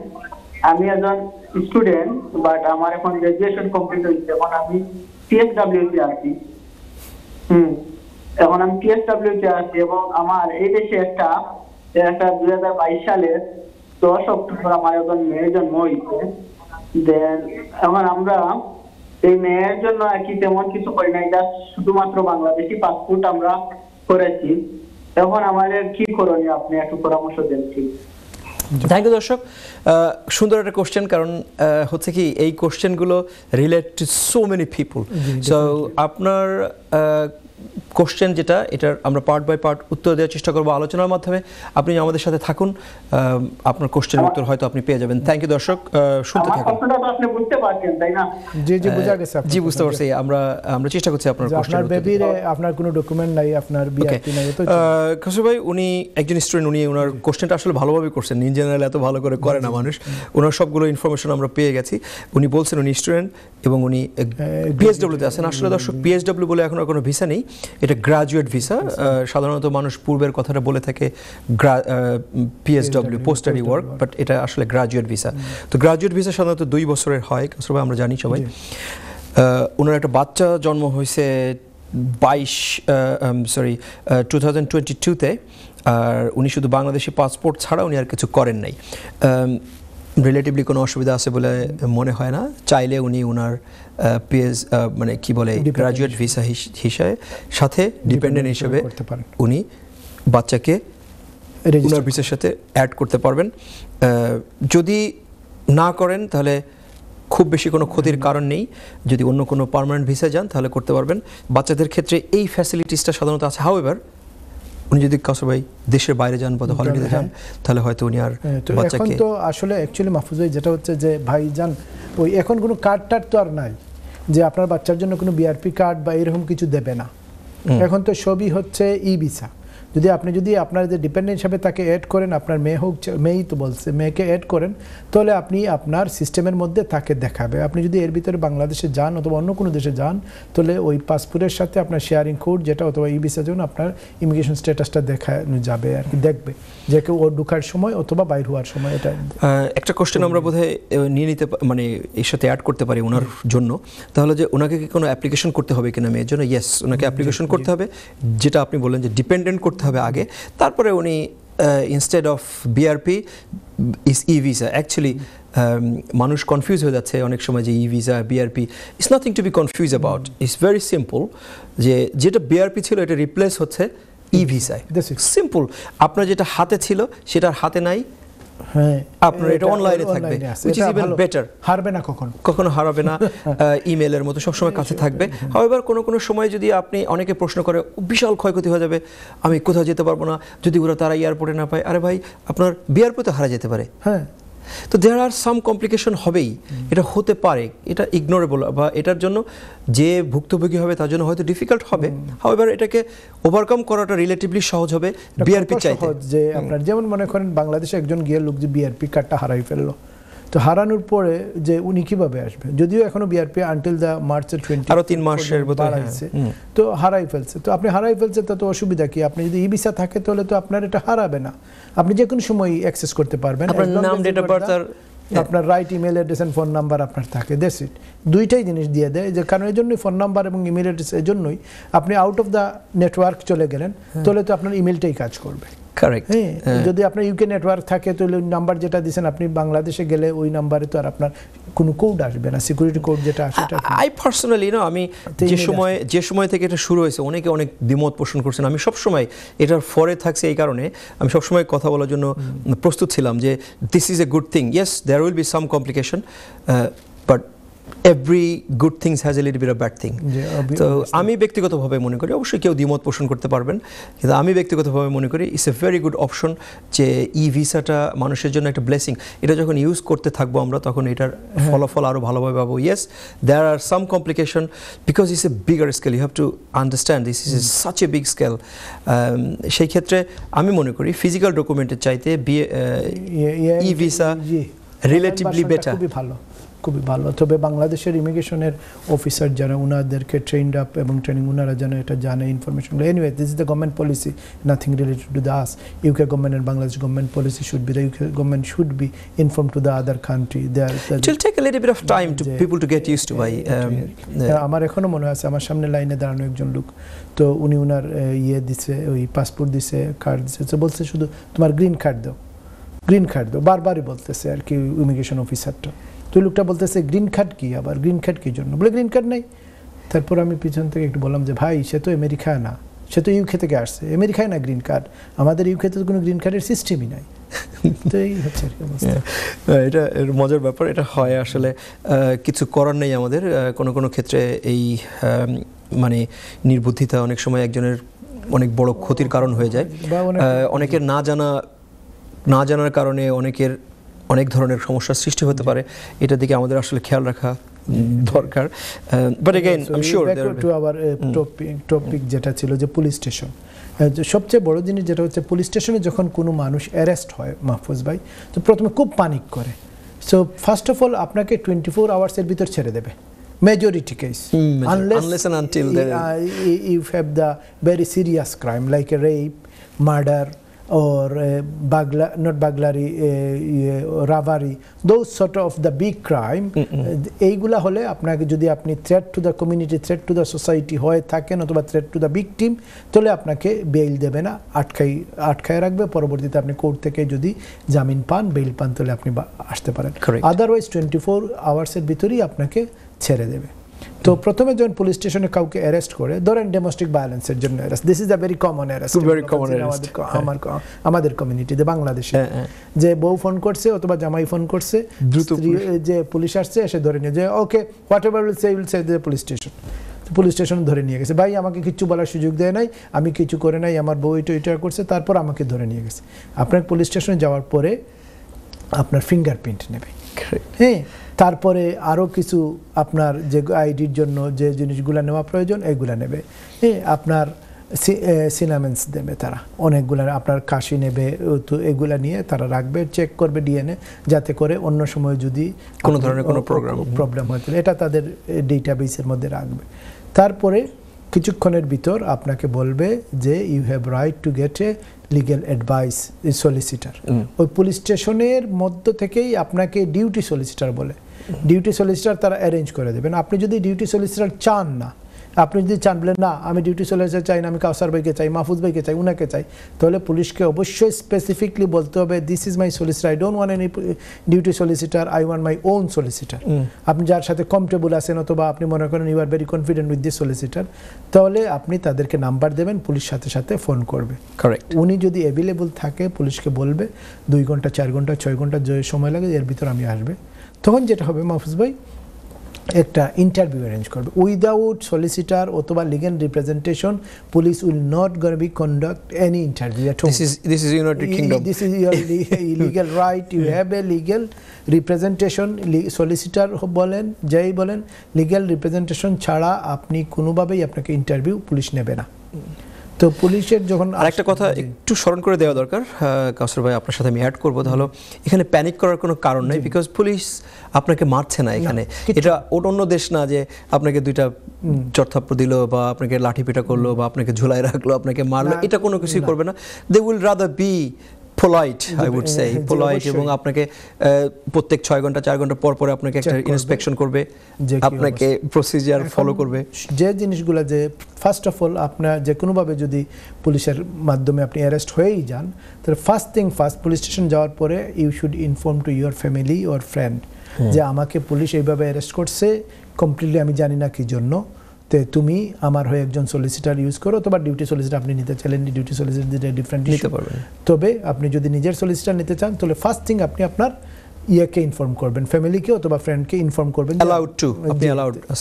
আমি একজন স্টুডেন্ট, বাট আমার এখন গ্রাজুয়েশন কমপ্লিট হয়েছে। এখন আমি PSW তে আছি। এখন আমি PSW তে আছি এবং আমার এই দেশে একটা 2022 সালের 10 অক্টোবর আমার একজন মেয়ের জন্ম হয়েছে। দেন এখন আমরা এই মেয়ের জন্য আর কি তেমন কিছু করি নাই, জাস্ট শুধুমাত্র বাংলাদেশি পাসপোর্ট আমরা করেছি। এখন আমাদের কি করণীয়, আপনি একটু পরামর্শ দেন ঠিক। থ্যাংক ইউ দর্শক, সুন্দর একটা কোশ্চেন, কারণ হচ্ছে কি এই কোশ্চেনগুলো relate two so many people. So আপনার কোশ্চেন যেটা, এটার আমরা পার্ট বাই পার্ট উত্তর দেওয়ার চেষ্টা করবো আলোচনার মাধ্যমে। আপনি আমাদের সাথে থাকুন, আপনার কোশ্চেনের উত্তর হয়তো আপনি পেয়ে যাবেন। থ্যাংক ইউ দর্শক, শুনতে থাকুন। আপনি বুঝতে পারছেন তাই না? জি জি, বুঝা গেছে। জি বুঝতে পারছি। আমরা চেষ্টা করছি আপনার আপনার বেবির আপনার কোনো ডকুমেন্ট নাই, আপনার বিআরটি নাই তো। খসরু ভাই উনি একজন স্টুডেন্ট, উনি ওনার কোশ্চেনটা আসলে ভালোভাবে করছেন। ইন জেনারেল এত ভালো করে করে না মানুষ। ওনার সবগুলো ইনফরমেশন আমরা পেয়ে গেছি। উনি বলছেন উনি স্টুডেন্ট এবং উনি PSW তে আছেন। আসলে দর্শক PSW বলে এখন আর কোনো ভিসা নেই, এটা গ্রাজুয়েট ভিসা। সাধারণত মানুষ পূর্বের কথাটা বলে থাকে PSW, post study work, but এটা আসলে গ্রাজুয়েট ভিসা। তো গ্রাজুয়েট ভিসা সাধারণত 2 বছরের হয়, সবাই আমরা জানি সবাই। ওনার একটা বাচ্চা জন্ম হয়েছে 2022-তে, আর উনি শুধু বাংলাদেশি পাসপোর্ট ছাড়া উনি আর কিছু করেন নাই। রিলেটিভলি কোনো অসুবিধা আছে বলে মনে হয় না। চাইলে উনি ওনার মানে কি বলে গ্রাজুয়েট ভিসা হিসাবে সাথে ডিপেন্ডেন্ট হিসেবে উনি বাচ্চাকে ওনার ভিসার সাথে অ্যাড করতে পারবেন। যদি না করেন তাহলে খুব বেশি কোনো ক্ষতির কারণ নেই। যদি অন্য কোনো পার্মানেন্ট ভিসায় যান তাহলে করতে পারবেন। বাচ্চাদের ক্ষেত্রে এই ফ্যাসিলিটিসটা সাধারণত আছে। হাউএভার উনি যদি কাউসার ভাই দেশের বাইরে যান বা হলিডেতে যান তাহলে হয়তো উনি আর বাচ্চাকে, এখন তো আসলে অ্যাকচুয়ালি মাহফুজ ভাই যেটা হচ্ছে যে ভাই যান ওই এখন কোনো কার্ড টার্ড তো আর নাই যে আপনার বাচ্চার জন্য কোনো বিআরপি কার্ড বা এরকম কিছু দেবে না। এখন তো সবই হচ্ছে ই ভিসা। যদি আপনি যদি আপনার যে ডিপেন্ডেন্ট হিসাবে তাকে অ্যাড করেন, আপনার মেয়ে হোক, মেয়েই তো বলছে, মেয়েকে অ্যাড করেন, তাহলে আপনি আপনার সিস্টেমের মধ্যে তাকে দেখাবে। আপনি যদি এর ভিতরে বাংলাদেশে যান অথবা অন্য কোনো দেশে যান তাহলে ওই পাসপোর্টের সাথে আপনার শেয়ারিং কোড যেটা অথবা ই ভিসার জন্য আপনার ইমিগ্রেশন স্ট্যাটাসটা দেখানো যাবে আর কি, দেখবে যে কেউ ও ঢুকার সময় অথবা বাইর হওয়ার সময়। এটা একটা কোশ্চেন আমরা বোধহয় নিয়ে নিতে মানে এর সাথে অ্যাড করতে পারি ওনার জন্য, তাহলে যে ওনাকে কি কোনো অ্যাপ্লিকেশন করতে হবে কিনা মেয়ের জন্য? ইয়েস, ওনাকে অ্যাপ্লিকেশন করতে হবে, যেটা আপনি বললেন যে ডিপেন্ডেন্ট করতে হবে আগে, তারপরে উনি instead of BRP is E visa. Actually মানুষ কনফিউজ হয়ে যাচ্ছে অনেক সময় যে E visa BRP, it's nothing to be confuse about, it's very simple. যে যেটা বিআরপি ছিল এটা রিপ্লেস হচ্ছে ই ভিসায়, সিম্পল। আপনার যেটা হাতে ছিল সেটা হাতে নাই, হ্যাঁ আপনার এটা অনলাইনে থাকবে, which is even better। হারবে না, কখনো হারাবে না, ইমেলের মতো সবসময় কাছে থাকবে। হাওয়েভার কোনো সময় যদি আপনি, অনেকে প্রশ্ন করে বিশাল ক্ষয়ক্ষতি হয়ে যাবে, আমি কোথাও যেতে পারবো না যদি ওরা তারা এয়ারপোর্টে না পায়। আরে ভাই, আপনার বিআরপিতে হারা যেতে পারে। হ্যাঁ, তো দেয়ার আর সাম কমপ্লিকেশন হবেই, এটা হতে পারে, এটা ইগনোরেবল, বা এটার জন্য যে ভুক্তভোগী হবে তার জন্য হয়তো ডিফিকাল্ট হবে। হাওয়েভার এটাকে ওভারকাম করাটা রিলেটিভলি সহজ হবে বিআরপি চাইতে। যে আপনার যেমন মনে করেন বাংলাদেশে একজন গিয়ে লোক যে বিআরপি কার্ডটা হারাই ফেললো, তো হারানোর পরে যে উনি কিভাবে আসবে, যদিও এখনো বিআরপি আনটিল দ্য মার্চের 20 আরো 3 মাসের বাড়াইছে, তো হারাই ফেলছে। তো আপনি হারাই ফেলছে তো অসুবিধা কি? আপনি যদি ই ভিসা থাকে তাহলে তো আপনার এটা হারাবে না, আপনি যে কোনো সময় অ্যাক্সেস করতে পারবেন। আপনার নাম, ডেট অফ বার্থ আর আপনার right email address and phone number আপনার থাকে, দ্যাটস ইট। দুইটাই জিনিস দিয়ে দেয়, যে কারণ এই জন্যই ফোন নাম্বার এবং ইমেল অ্যাড্রেস, এই জন্যই আপনি আউট অফ দ্য নেটওয়ার্ক চলে গেলেন তাহলে তো আপনার ইমেলটাই কাজ করবে। কারেক্ট। যদি আপনার ইউকে নেটওয়ার্ক থাকে তাহলে ওই নাম্বার যেটা দিয়েছেন আপনি বাংলাদেশে গেলে ওই নাম্বারে তো আর আপনার কোনো কোড আসবে না, সিকিউরিটি কোড যেটা আসে। আই পার্সোনালি আমি যে সময় থেকে এটা শুরু হয়েছে অনেকে অনেক দ্বিমত পোষণ করছেন। আমি সবসময় এটার ফরে থাকছি, এই কারণে আমি সবসময় কথা বলার জন্য প্রস্তুত ছিলাম যে this is a good thing. Yes, there will be some complication, but every good things has a little bit of bad thing. তো আমি ব্যক্তিগতভাবে মনে করি, অবশ্যই কেউ দ্বিমত পোষণ করতে পারবেন, কিন্তু আমি ব্যক্তিগতভাবে মনে করি it's a very good option যে ই ভিসাটা মানুষের জন্য একটা ব্লেসিং। এটা যখন ইউজ করতে থাকবো আমরা তখন এটার ফলাফল আরও ভালোভাবে পাবো। Yes, there are some complication because it's a bigger scale, you have to understand this is such a big scale. সেই ক্ষেত্রে আমি মনে করি ফিজিক্যাল ডকুমেন্টের চাইতে ই ভিসা রিলেটিভলি বেটার, খুবই ভালো। তবে বাংলাদেশের ইমিগ্রেশনের অফিসার যারা, ওনাদেরকে ট্রেন্ড আপ এবং ট্রেনিং, ওনারা যেন এটা জানে ইনফরমেশনগুলো। Anyway, this is the government policy, nothing related to the us. UK government and Bangladesh government policy should be, the UK government should be informed to the other country. It will take a little bit of time to people to get used to. আমার এখনো মনে আছে আমার সামনে লাইনে দাঁড়ানো একজন লোক, তো উনি ওনার দিছে, ওই পাসপোর্ট দিছে, কার্ড দিছে, তো বলছে শুধু তোমার গ্রিন কার্ড দাও, গ্রিন কার্ড দাও, বারবারই বলতেছে আর কি ইমিগ্রেশন অফিসারটা। তো লোকটা বলতেছে গ্রিন কার্ড কি, আবার গ্রিন কার্ড কি জন্য? বলে গ্রিন কার্ড নাই। তারপর আমি পিছন থেকে একটু বললাম যে ভাই, সে তো আমেরিকা না, সে তো ইউকে থেকে আসছে, আমেরিকায় না গ্রিন কার্ড, আমাদের ইউকেতে তো কোনো গ্রিন কার্ডের সিস্টেমই নাই। তো এই হচ্ছে আর কি অবস্থা। এটা মজার ব্যাপার, এটা হয় আসলে, কিছু করার নেই আমাদের। কোনো ক্ষেত্রে এই মানে নির্বুদ্ধিতা অনেক সময় একজনের অনেক বড় ক্ষতির কারণ হয়ে যায়। অনেকের না জানার কারণে অনেকের অনেক ধরনের সমস্যার সৃষ্টি হতে পারে, এটার দিকে আমাদের আসলে খেয়াল রাখা দরকার। But again I am sure to our topic যেটা ছিল যে পুলিশ স্টেশন, সবচেয়ে বড় জিনিস যেটা হচ্ছে পুলিশ স্টেশনে যখন কোনো মানুষ অ্যারেস্ট হয় মাহফুজ ভাই, তো প্রথমে খুব পানিক করে। সো ফার্স্ট অফ অল আপনাকে 24 আওয়ার্সের ভিতর ছেড়ে দেবে majority case, unless and until you have the very serious crime like a rape, murder, or not burglary, robbery, those sort of the big crime. এইগুলা হলে আপনাকে, যদি আপনি threat to the community, threat to the society হয়ে থাকেন অথবা threat to the victim, তাহলে আপনাকে বেইল দেবে না, আটকায় রাখবে। পরবর্তীতে আপনি কোর্ট থেকে যদি জামিন পান, বেইল পান, তাহলে আপনি আসতে পারেন। আদারওয়াইজ 24 আওয়ার্সের ভিতরেই আপনাকে ছেড়ে দেবে। তো প্রথমে যখন পুলিশ স্টেশনে কাউকে অ্যারেস্ট করে, ধরেন ডোমেস্টিক ভায়োলেন্সের জন্য arrest, this is a very common arrest, আমাদের কমিউনিটিতে বাংলাদেশে, যে বউ ফোন করছে অথবা জামাই ফোন করছে, যে পুলিশ আসছে এসে ধরে নিয়ে যে okay what ever will say the police station, police station ধরে নিয়ে গেছে, ভাই আমাকে কিচ্ছু বলার সুযোগ দেয় নাই, আমি কিছু করে নাই, আমার বউ এটা করছে, তারপর আমাকে ধরে নিয়ে গেছে। আপনার পুলিশ স্টেশনে যাওয়ার পরে আপনার ফিঙ্গারপ্রিন্ট নেবে, হ্যাঁ, তারপরে আরও কিছু আপনার যে আইডির জন্য যে জিনিসগুলো নেওয়া প্রয়োজন এগুলা নেবে, হ্যাঁ, আপনার সিনামেন্স দেবে তারা অনেকগুলো, আপনার কাশি নেবে, তো এগুলা নিয়ে তারা রাখবে, চেক করবে ডিএনএ, যাতে করে অন্য সময় যদি কোনো ধরনের কোনো প্রবলেম হয় এটা তাদের ডেটাবেসের মধ্যে রাখবে। তারপরে কিছুক্ষণের ভিতর আপনাকে বলবে যে you have right to get a legal advice solicitor. ওই পুলিশ স্টেশনের মধ্য থেকেই আপনাকে ডিউটি সলিসিটার বলে, ডিউটি সলিসিটার তারা অ্যারেঞ্জ করে দেবেন। আপনি যদি ডিউটি সলিসিটার চান না, আপনি যদি চান বলেন না আমি ডিউটি সলিসিটার চাই না, আমি কাউসার ভাইকে চাই, মাহফুজ ভাইকে চাই, উনাকে চাই, তাহলে পুলিশকে অবশ্যই স্পেসিফিকলি বলতে হবে this is my solicitor, I don't want any duty solicitor, I want my own solicitor. আপনি যার সাথে কমফর্টেবল আছেন অথবা আপনি মনে করেন you are very confident with this solicitor, তাহলে আপনি তাদেরকে নাম্বার দেবেন, পুলিশ সাথে সাথে ফোন করবে। কারেক্ট। উনি যদি অ্যাভেলেবল থাকে পুলিশকে বলবে 2 ঘন্টা 4 ঘন্টা 6 ঘন্টা যে সময় লাগে এর ভিতর আমি আসবে। তখন যেটা হবে মাহফুজ ভাই, একটা ইন্টারভিউ অ্যারেঞ্জ করবে। উইদাউট সলিসিটার অথবা legal representation police will not gonna be conduct any interview at home. This is United Kingdom, this is your legal right, you have a legal representation. Solicitor বলেন যেই বলেন, legal representation ছাড়া আপনি কোনোভাবেই আপনাকে interview police নেবে না। তো পুলিশের যখন আরেকটা কথা একটু স্মরণ করে দেওয়া দরকার, কাউসার ভাই আপনার সাথে আমি অ্যাড করবো, তাহলে এখানে প্যানিক করার কোনো কারণ নাই, বিকজ পুলিশ আপনাকে মারছে না এখানে, এটা অন্য দেশ না যে আপনাকে 2টা চড়থাপ্পড় দিল বা আপনাকে লাঠি পেটা করলো বা আপনাকে ঝুলাই রাখলো, আপনাকে মারলো, এটা কোনো কিছুই করবে না। They will rather be polite, I would say, polite, এবং আপনাকে প্রত্যেক 6 ঘন্টা 4 ঘন্টা পর পরে আপনাকে একটা ইন্সপেকশন করবে, আপনাকে প্রসিজার ফলো করবে। যে জিনিসগুলো যে ফার্স্ট অফ অল আপনার যে কোনোভাবে যদি পুলিশের মাধ্যমে আপনি অ্যারেস্ট হয়েই যান, তাহলে ফার্স্ট পুলিশ স্টেশন যাওয়ার পরে you should inform to your family or friend যে আমাকে পুলিশ এইভাবে অ্যারেস্ট করছে, কমপ্লিটলি আমি জানি না কি জন্য, তে তুমি আমার হয়ে একজন সলিসিটার ইউজ করো, অথবা ডিউটি সলিসিটার আপনি নিতে চাইলেন, ডিউটি সলিসিটার ডিফারেন্ট নিতে পারবেন। তবে আপনি যদি নিজের সলিসিটার নিতে চান তাহলে ফার্স্ট থিং আপনি আপনার ইয়াকে ইনফর্ম করবেন, ফ্যামিলিকে অথবা ফ্রেন্ডকে ইনফর্ম করবেন,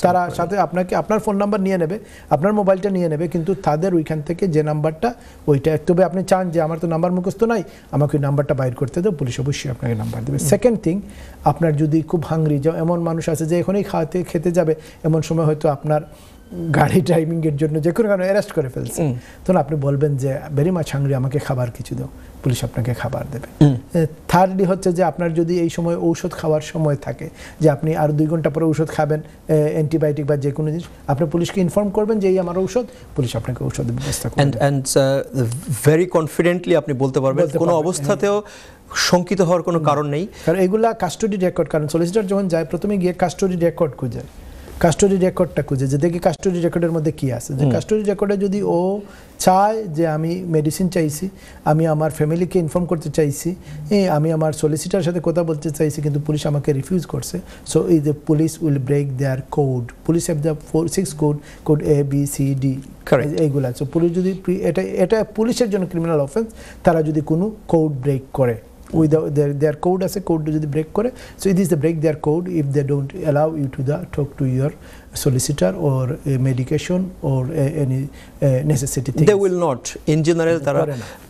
তারা সাথে আপনাকে আপনার ফোন নাম্বার নিয়ে নেবে, আপনার মোবাইলটা নিয়ে নেবে, কিন্তু তাদের ওইখান থেকে যে নাম্বারটা ওইটা, তবে আপনি চান যে আমার তো নাম্বার মুখস্থ নাই, আমাকে ওই নাম্বারটা বাইর করতে দাও, পুলিশ অবশ্যই আপনাকে নাম্বার দেবে। সেকেন্ড থিং, আপনার যদি খুব হাংরি, এমন মানুষ আছে যে এখনই খেতে যাবে, এমন সময় হয়তো আপনার গাড়ি ড্রাইভিংয়ের জন্য যে কোনো কারণে অ্যারেস্ট করে ফেলছে, তখন আপনি বলবেন যে ভেরি মাচ হাংরি, আমাকে খাবার কিছু দাও, পুলিশ আপনাকে খাবার দেবে। থার্ডলি হচ্ছে যে আপনার যদি এই সময় ঔষধ খাওয়ার সময় থাকে, যে আপনি আর 2 ঘন্টা পরে ঔষধ খাবেন, অ্যান্টিবায়োটিক বা যে কোনো জিনিস, আপনি পুলিশকে ইনফর্ম করবেন যে এই আমার ঔষধ, পুলিশ আপনাকে ঔষধের ব্যবস্থা করবে। অ্যান্ড ভেরি কনফিডেন্টলি আপনি বলতে পারবেন, কোনো অবস্থাতেও শঙ্কিত হওয়ার কোনো কারণ নেই, কারণ এগুলা কাস্টডি রেকর্ড। কারণ সলিসিটার যখন যায় প্রথমে গিয়ে কাস্টডি রেকর্ড খুঁজে, কাস্টডি রেকর্ডটা খুঁজে যে দেখি কাস্টডি রেকর্ডের মধ্যে কী আছে, যে কাস্টডি রেকর্ডে যদি ও চায় যে আমি মেডিসিন চাইছি, আমি আমার ফ্যামিলিকে ইনফর্ম করতে চাইছি, আমি আমার সলিসিটার সাথে কথা বলতে চাইছি, কিন্তু পুলিশ আমাকে রিফিউজ করছে, সো এই যে police will break their code. Police have the 6 code A B C D এইগুলো আছে। পুলিশ যদি এটা পুলিশের জন্য ক্রিমিনাল অফেন্স, তারা যদি কোনো কোড ব্রেক করে, without their code as a code যদি break করে, so it is the break their code if they don't allow you to talk to your solicitor or medication or any necessity things. They will not in general,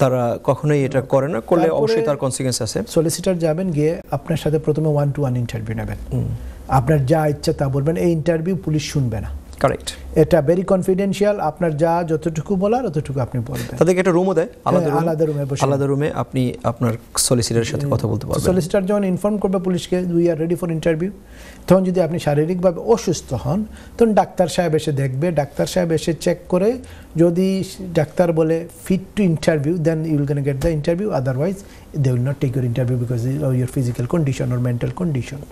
তারা কখনোই এটা করে না, করলে অবশ্যই তার কনসিকুয়েন্স আছে। সলিসিটার যাবেন, গিয়ে আপনার সাথে প্রথমে 1-to-1 ইন্টারভিউ নেবেন, আপনার যা ইচ্ছা তা বলবেন, এই ইন্টারভিউ পুলিশ শুনবে না, কারেক্ট, এটা ভেরি কনফিডেন্সিয়াল, আপনার যা যতটুকু বলার অতটুকু আপনি বলবেন। তাদেরকে একটা রুমও দেয়, আলাদা রুমে আপনি আপনার সলিসিটারের সাথে কথা বলতে পারবেন। সলিসিটার যখন ইনফর্ম করবে পুলিশকে we are ready for interview, তখন যদি আপনি শারীরিকভাবে অসুস্থ হন, তখন ডাক্তার সাহেব এসে দেখবে, ডাক্তার সাহেব এসে চেক করে, যদি ডাক্তার বলে fit to interview, then you will gonna get the interview, otherwise they will not take your interview because of your physical condition or mental condition.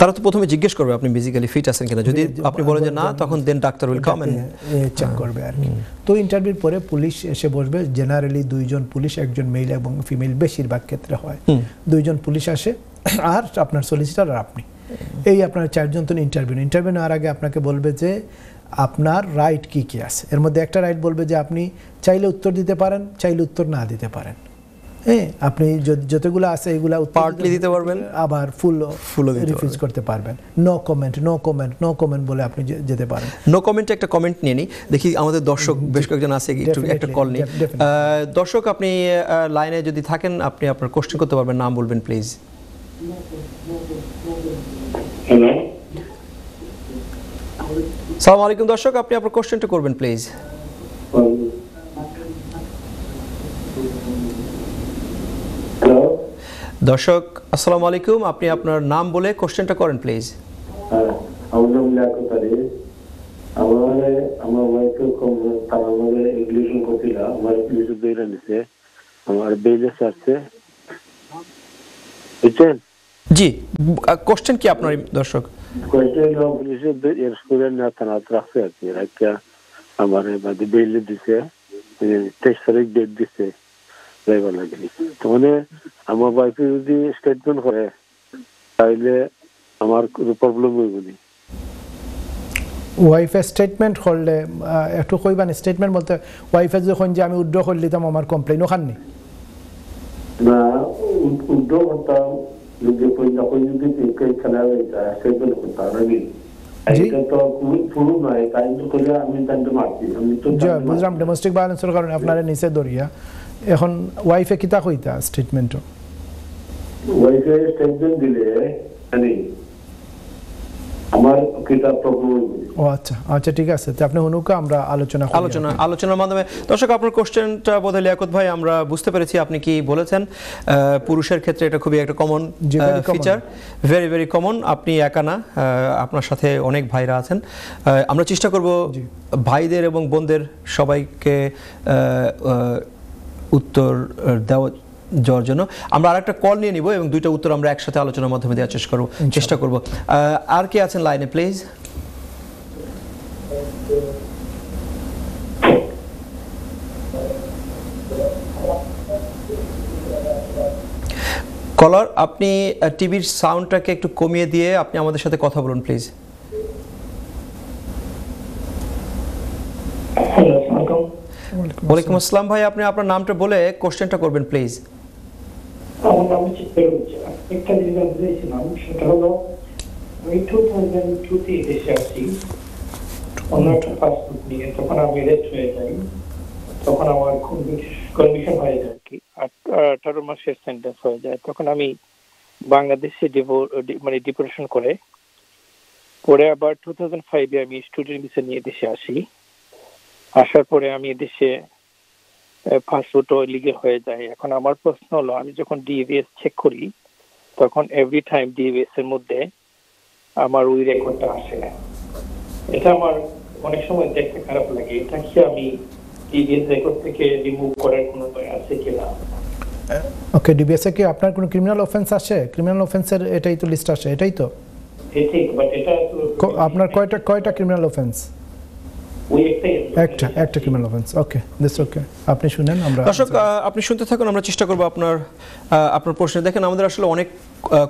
তারা তো প্রথমে জিজ্ঞেস করবে আপনি ফিজিক্যালি ফিট আছেন কিনা, যদি আপনি বলেন যে না, তখন then doctor will come and check করবে আর কি। তো ইন্টারভিউর পরে পুলিশ এসে বসবে, জেনারেলি 2 জন পুলিশ, একজন মেল এবং ফিমেল, বেশিরভাগ ক্ষেত্রে হয় 2 জন পুলিশ আসে, আর আপনার সলিসিটার আর আপনি এই আপনার 4 জন তো ইন্টারভিউ নেওয়ার আগে আপনাকে বলবে যে আপনার রাইট কি কি আছে। এর মধ্যে একটা রাইট বলবে যে আপনি চাইলে উত্তর দিতে পারেন, চাইলে উত্তর না দিতে পারেন। হ্যাঁ, আপনি যতগুলো আছে এগুলা পার্টলি দিতে পারবেন, আবার ফুলও রিফিউজ করতে পারবেন। নো কমেন্ট বলে আপনি যেতে পারেন। নো কমেন্টে একটা কমেন্ট নিয়ে নিই, দেখি আমাদের দর্শক বেশ কয়েকজন আছে, একটু একটা কল নিই। দর্শক আপনি লাইনে যদি থাকেন আপনি আপনার কোশ্চেন করতে পারবেন, নাম বলবেন প্লিজ। হ্যালো, সালাম আলাইকুম দর্শক, আপনি আপনার কোশ্চেনটা করবেন প্লিজ। হ্যালো, দর্শক আসসালামু আলাইকুম, আপনি আপনার নাম বলে কোশ্চেনটা করেন প্লিজ। আমার নাম লিয়াকত আলী। আমার ওয়াইফ তারা আমাকে ইংলিশন করছিল, আমার ইংলিশ বেইলে নিছে, আমার বেইলে ছাড়ছে, বুঝছেন? জি, কোশ্চেন কি আপনার দর্শক? কোয়েশ্চেন হলো পুলিশে এর স্কুলের না থানাত রাখছে আর কি, রাখা আমার বাদে বেইলে দিছে, 23 তারিখ ডেট দিছে যাইবার লাগে। তো মানে আমার ওয়াইফ যদি স্টেটমেন্ট করে তাইলে আমার কোনো প্রবলেম হইব না। ওয়াইফে স্টেটমেন্ট করলে একটু কইবান, স্টেটমেন্ট বলতে ওয়াইফে যখন যে আমি উইথড্র করে দিতাম আমার কমপ্লেইন ওখানে না উইথড্র করতাম, যদি যখন যদি খেলা স্টেটমেন্ট করতাম আমি, এটা তো পুরো নয়, তাই তো করে আমি জানতে পারছি। আমি তো বুঝলাম ডোমেস্টিক ভায়োলেন্সের কারণে আপনারা নিচে দরিয়া, এখন ওয়াইফে কিতা কইতা স্টেটমেন্টও? ওয়াইফে স্টেটমেন্ট দিলে জানি আমার কিতা প্রবলেম। ও আচ্ছা ঠিক আছে, তো আপনি হুনুকা আমরা আলোচনার মাধ্যমে। দর্শক আপনার কোশ্চেনটা বোধহয় লিয়াকত ভাই আমরা বুঝতে পেরেছি আপনি কি বলেছেন। পুরুষের ক্ষেত্রে এটা খুবই একটা common feature, very very common. আপনি একা না, আপনার সাথে অনেক ভাইরা আছেন। আমরা চেষ্টা করব ভাইদের এবং বোনদের সবাইকে উত্তর দেওয়ার জন্য। আমরা আরেকটা কল নিয়ে নিব এবং দুইটা উত্তর আমরা একসাথে আলোচনার মাধ্যমে দেওয়ার চেষ্টা করব। আর কে আছেন লাইনে প্লিজ? কলার, আপনি টিভির সাউন্ডটাকে একটু কমিয়ে দিয়ে আপনি আমাদের সাথে কথা বলুন প্লিজ। ওয়ালাইকুম আসসালাম ভাই, আপনি আপনার নামটা বলে কোশ্চেনটা করবেন প্লিজ। আমার নাম হচ্ছে একটা জিনিস আমি বুঝেছিলাম, সেটা হলো আমি 2002-তে দেশে আসি অন্য একটা পাসপোর্ট নিয়ে। তখন আমি রেস্ট হয়ে যাই, তখন আমার কনভিকশন হয়ে যায় কি 18 মাসের সেন্টেন্স হয়ে যায়। তখন আমি বাংলাদেশে ডিপোর্টেশন করে আবার 2005-এ আমি স্টুডেন্ট ভিসা নিয়ে দেশে আসি। আসার পরে আমি দেশে পাসপোর্টও লিগ্যাল হয়ে যায়। এখন আমার প্রশ্ন হলো, আমি যখন ডিভিএস চেক করি তখন এভরি টাইম ডিভিএস এর মধ্যে আমার ওই রেকর্ডটা আসে। এটা আমার অনেক সময় দেখতে খারাপ লাগে। এটা কি আমি ডিভিএস রেকর্ড থেকে রিমুভ করার কোনো উপায় আছে কিনা? ওকে, ডিভিএস এ কি আপনার কোনো ক্রিমিনাল অফেন্স আছে? ক্রিমিনাল অফেন্সের এটাই তো লিস্ট আসে, এটাই তো ঠিক, বাট এটা আপনার কয়টা ক্রিমিনাল অফেন্স? ওই একটা ক্রিমিনাল অফেন্স। ওকে, দিস ওকে, আপনি শুনেন। আমরা দর্শক আপনি শুনতে থাকুন, আমরা চেষ্টা করব আপনার প্রশ্ন। দেখেন আমাদের আসলে অনেক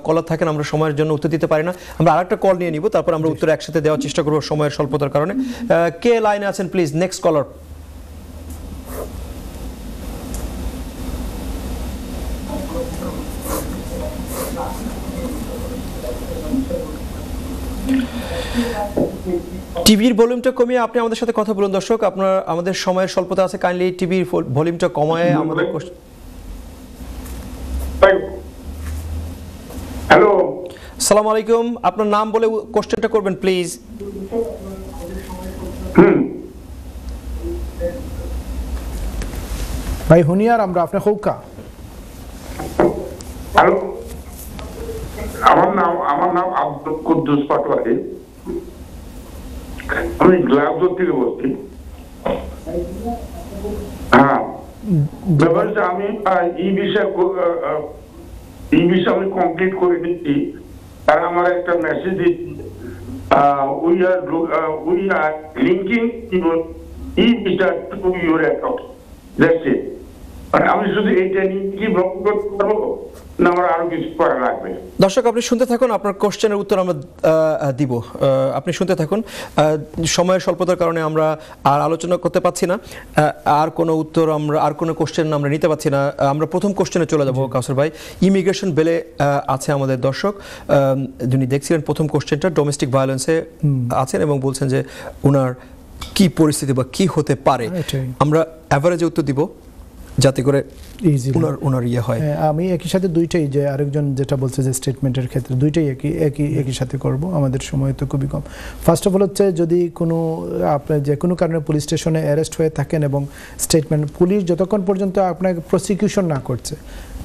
কলার থাকেন, আমরা সময়ের জন্য উত্তর দিতে পারি না। আমরা আরেকটা কল নিয়ে নিব, তারপর আমরা উত্তর একসাথে দেওয়ার চেষ্টা করব সময়ের স্বল্পতার কারণে। কে লাইনে আছেন প্লিজ? নেক্সট কলার। টিভির ভলিউমটা কমিয়ে আপনি আমাদের সাথে কথা বলুন। দর্শক আপনার আমাদের সময়ের স্বল্পতা আছে, কাইন্ডলি টিভির ভলিউমটা কমায় আমাদের। হ্যালো, আসসালামু আলাইকুম, আপনার নাম বলে কোশ্চেনটা করবেন প্লিজ। ভাই হুনিয়ার আমরা আপনি হৌকা। হ্যালো, আমার নাম আব্দুল কুদ্দুস পাটোয়ারি। আমি গ্লাসগো থেকে বলছি। হ্যাঁ, ব্যাপারটা আমি এই বিষয়ে আমি কমপ্লিট করে দিচ্ছি। তারা আমার একটা মেসেজ দিচ্ছি, we are linking e-visa to your account. That's it. আমি শুধু এইটা নিয়ে কি ব্লক করতে পারবো? না আমার আরো কিছু করা লাগবে? দর্শক আপনি শুনতে থাকুন, আপনার কোশ্চেনের উত্তর আমরা দিব। আপনি শুনতে থাকুন। সময়ের স্বল্পতার কারণে আমরা আর আলোচনা করতে পারছি না, আর কোনো উত্তর আমরা আর কোনো কোশ্চেন আমরা নিতে পারছি না। আমরা প্রথম কোশ্চেনে চলে যাব কাউসার ভাই। ইমিগ্রেশন বেলে আছে আমাদের দর্শক, যিনি দেখছিলেন প্রথম কোশ্চেনটা ডোমেস্টিক ভায়োলেন্সে আছেন এবং বলছেন যে ওনার কি পরিস্থিতি বা কি হতে পারে। আমরা অ্যাভারেজে উত্তর দিব যাতে করে ওনার ইয়ে হয়। আমি একই সাথে দুইটাই, যে আরেকজন যেটা বলছে যে স্টেটমেন্টের ক্ষেত্রে দুইটাই একই সাথে করব, আমাদের সময় তো খুবই কম। ফার্স্ট অফ অল হচ্ছে যদি কোনো আপনার যে কোনো কারণে পুলিশ স্টেশনে অ্যারেস্ট হয়ে থাকেন এবং স্টেটমেন্ট, পুলিশ যতক্ষণ পর্যন্ত আপনাকে প্রসিকিউশন না করছে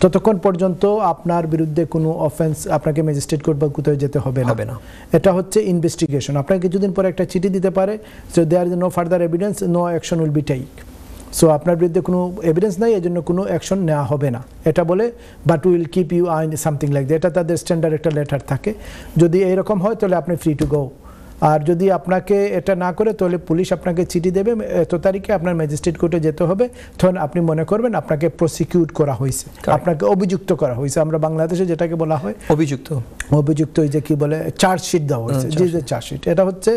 ততক্ষণ পর্যন্ত আপনার বিরুদ্ধে কোনো অফেন্স আপনাকে ম্যাজিস্ট্রেট কোর্ট বা কোথাও যেতে হবে না। এটা হচ্ছে ইনভেস্টিগেশন। আপনাকে কিছুদিন পরে একটা চিঠি দিতে পারে, so there is no further evidence, no action will be take. So আপনার বিরুদ্ধে কোনো এভিডেন্স নাই, এই জন্য কোনো অ্যাকশন নেওয়া হবে না এটা বলে, বাট উইল কিপ ইউ আইন সামথিং লাইক দ্যাট। এটা তাদের স্ট্যান্ডার্ড একটা লেটার থাকে। যদি এইরকম হয় তাহলে আপনি ফ্রি টু গো। আর যদি আপনাকে এটা না করে তাহলে পুলিশ আপনাকে চিঠি দেবে, এত তারিখে আপনার ম্যাজিস্ট্রেট কোর্টে যেতে হবে। তখন আপনি মনে করবেন আপনাকে প্রসিকিউট করা হয়েছে, আপনাকে অভিযুক্ত করা হয়েছে। আমরা বাংলাদেশে যেটাকে বলা হয় অভিযুক্ত, যে কি বলে চার্জশিট দেওয়া হয়েছে, যে চার্জশিট। এটা হচ্ছে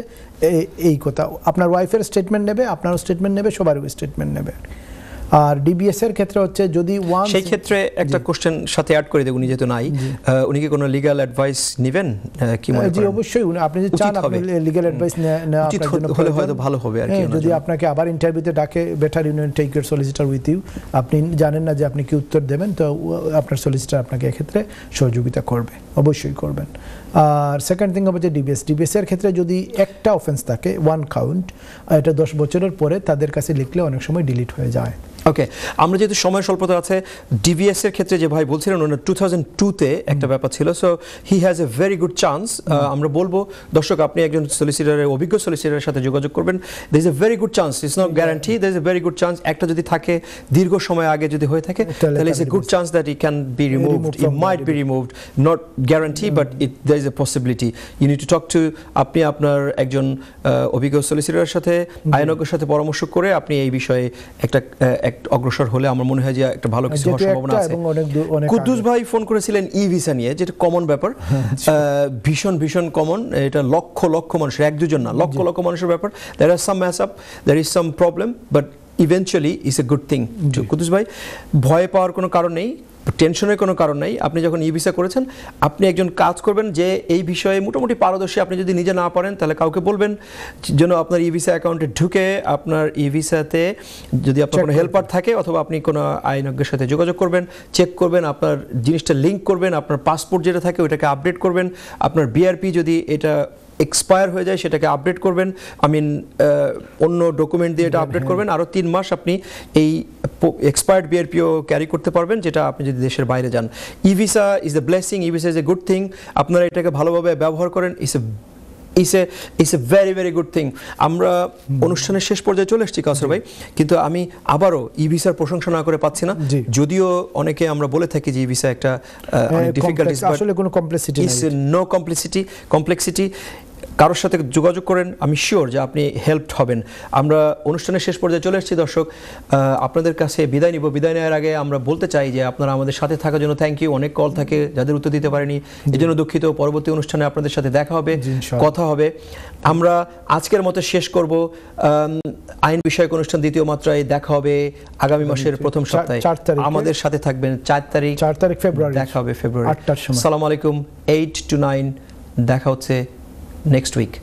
এই কথা। আপনার ওয়াইফের স্টেটমেন্ট নেবে, আপনারও স্টেটমেন্ট নেবে, সবারও স্টেটমেন্ট নেবে। আর ডিবিএস এর ক্ষেত্রে হচ্ছে যদি সেই ক্ষেত্রে একটা কোশ্চেন সাথে অ্যাড করে দেব, উনি যেহেতু নাই, উনি কি কোনো লিগ্যাল অ্যাডভাইস নেবেন কি মনে করেন? জি অবশ্যই, আপনি যদি চান আপনি লিগ্যাল অ্যাডভাইস নেওয়া আপনার জন্য হলে হয়তো ভালো হবে আর কি। যদি আপনাকে আবার ইন্টারভিউতে ডাকে, better union take your solicitor with you. আপনি জানেন না যে আপনি কি উত্তর দেবেন, তো আপনার সলিসিটর আপনাকে এক্ষেত্রে সহযোগিতা করবে, অবশ্যই করবেন। আর সেকেন্ড থিং হচ্ছে ডিবিএস এর ক্ষেত্রে যদি একটা অফেন্স থাকে, ওয়ান কাউন্ট, এটা 10 বছরের পরে তাদের কাছে লিখলে অনেক সময় ডিলিট হয়ে যায়। ওকে, আমরা যেহেতু সময় স্বল্পতা আছে, ডিভিএস এর ক্ষেত্রে যে ভাই বলছিলেন ওনার 2002-তে একটা ব্যাপার ছিল, so he has a very good chance. আমরা বলবো দর্শক আপনি একজন সলিসিটরের অভিজ্ঞ সলিসিটরের সাথে যোগাযোগ করবেন। দের is a very good chance, it's not guarantee, there is a very good chance. একটা যদি থাকে দীর্ঘ সময় আগে যদি হয়ে থাকে তাহলে it's a good chance that it can be removed, it might be removed, not guarantee but there is a possibility. You need to talk to, আপনি আপনার একজন অভিজ্ঞ সলিসিটরের সাথে, আইনজ্ঞের সাথে পরামর্শ করে আপনি এই বিষয়ে একটা অগ্রসর হলে আমার মনে হয় যে একটা ভালো কিছু হওয়ার সম্ভাবনা আছে। কুদ্দুস ভাই ফোন করেছিলেন ই ভিসা নিয়ে, যেটা কমন ব্যাপার, ভীষণ কমন। এটা লক্ষ লক্ষ মানুষের, এক দুজন না, লক্ষ লক্ষ মানুষের ব্যাপার। There are some mess up, there is some problem, but eventually it's a good thing. Quddus ভাই, ভয় পাওয়ার কোনো কারণ নেই, টেনশনের কোনো কারণ নেই। আপনি যখন ই ভিসা করেছেন, আপনি একজন কাজ করবেন যে এই বিষয়ে মোটামুটি পারদর্শী। আপনি যদি নিজে না পারেন তাহলে কাউকে বলবেন যেন আপনার ই ভিসা অ্যাকাউন্টে ঢুকে আপনার ই ভিসাতে যদি আপনার কোনো হেল্পার থাকে অথবা আপনি কোনো আইনজ্ঞের সাথে যোগাযোগ করবেন, চেক করবেন, আপনার জিনিসটা লিঙ্ক করবেন, আপনার পাসপোর্ট যেটা থাকে ওইটাকে আপডেট করবেন, আপনার বিআরপি যদি এটা এক্সপায়ার হয়ে যায় সেটাকে আপডেট করবেন, অন্য ডকুমেন্ট দিয়ে এটা আপডেট করবেন। আরও 3 মাস আপনি এই এক্সপায়ার্ড বিআরপিও ক্যারি করতে পারবেন, যেটা আপনি যদি দেশের বাইরে যান। E visa is a blessing, E visa is a good thing. আপনারা এটাকে ভালোভাবে ব্যবহার করেন, it's a very very good thing. আমরা অনুষ্ঠানের শেষ পর্যায়ে চলে এসেছি কাউসার ভাই, কিন্তু আমি আবারও ই ভিসার প্রশংসা না করে পাচ্ছি না, যদিও অনেকে আমরা বলে থাকি যে ই ভিসা একটা অনেক ডিফিকাল্টিস, আসলে কোনো কমপ্লেক্সিটি নেই, নো কমপ্লেক্সিটি। কারোর সাথে যোগাযোগ করেন, আমি শিওর যে আপনি হেল্পড হবেন। আমরা অনুষ্ঠানের শেষ পর্যায়ে চলে এসেছি দর্শক, আপনাদের কাছে বিদায় নিব। বিদায় নেওয়ার আগে আমরা বলতে চাই যে আপনারা আমাদের সাথে থাকার জন্য থ্যাংক ইউ। অনেক কল থাকে যাদের উত্তর দিতে পারেনি, এই জন্য দুঃখিত। পরবর্তী অনুষ্ঠানে আপনাদের সাথে দেখা হবে, কথা হবে। আমরা আজকের মতো শেষ করব। আইন বিষয়ক অনুষ্ঠান দ্বিতীয় মাত্রায় দেখা হবে আগামী মাসের প্রথম সপ্তাহে। আমাদের সাথে থাকবেন। 4 তারিখ ফেব্রুয়ারি দেখা হবে, ফেব্রুয়ারি 8টার সময়। আসসালামু আলাইকুম। 8 to 9 দেখা হচ্ছে next week.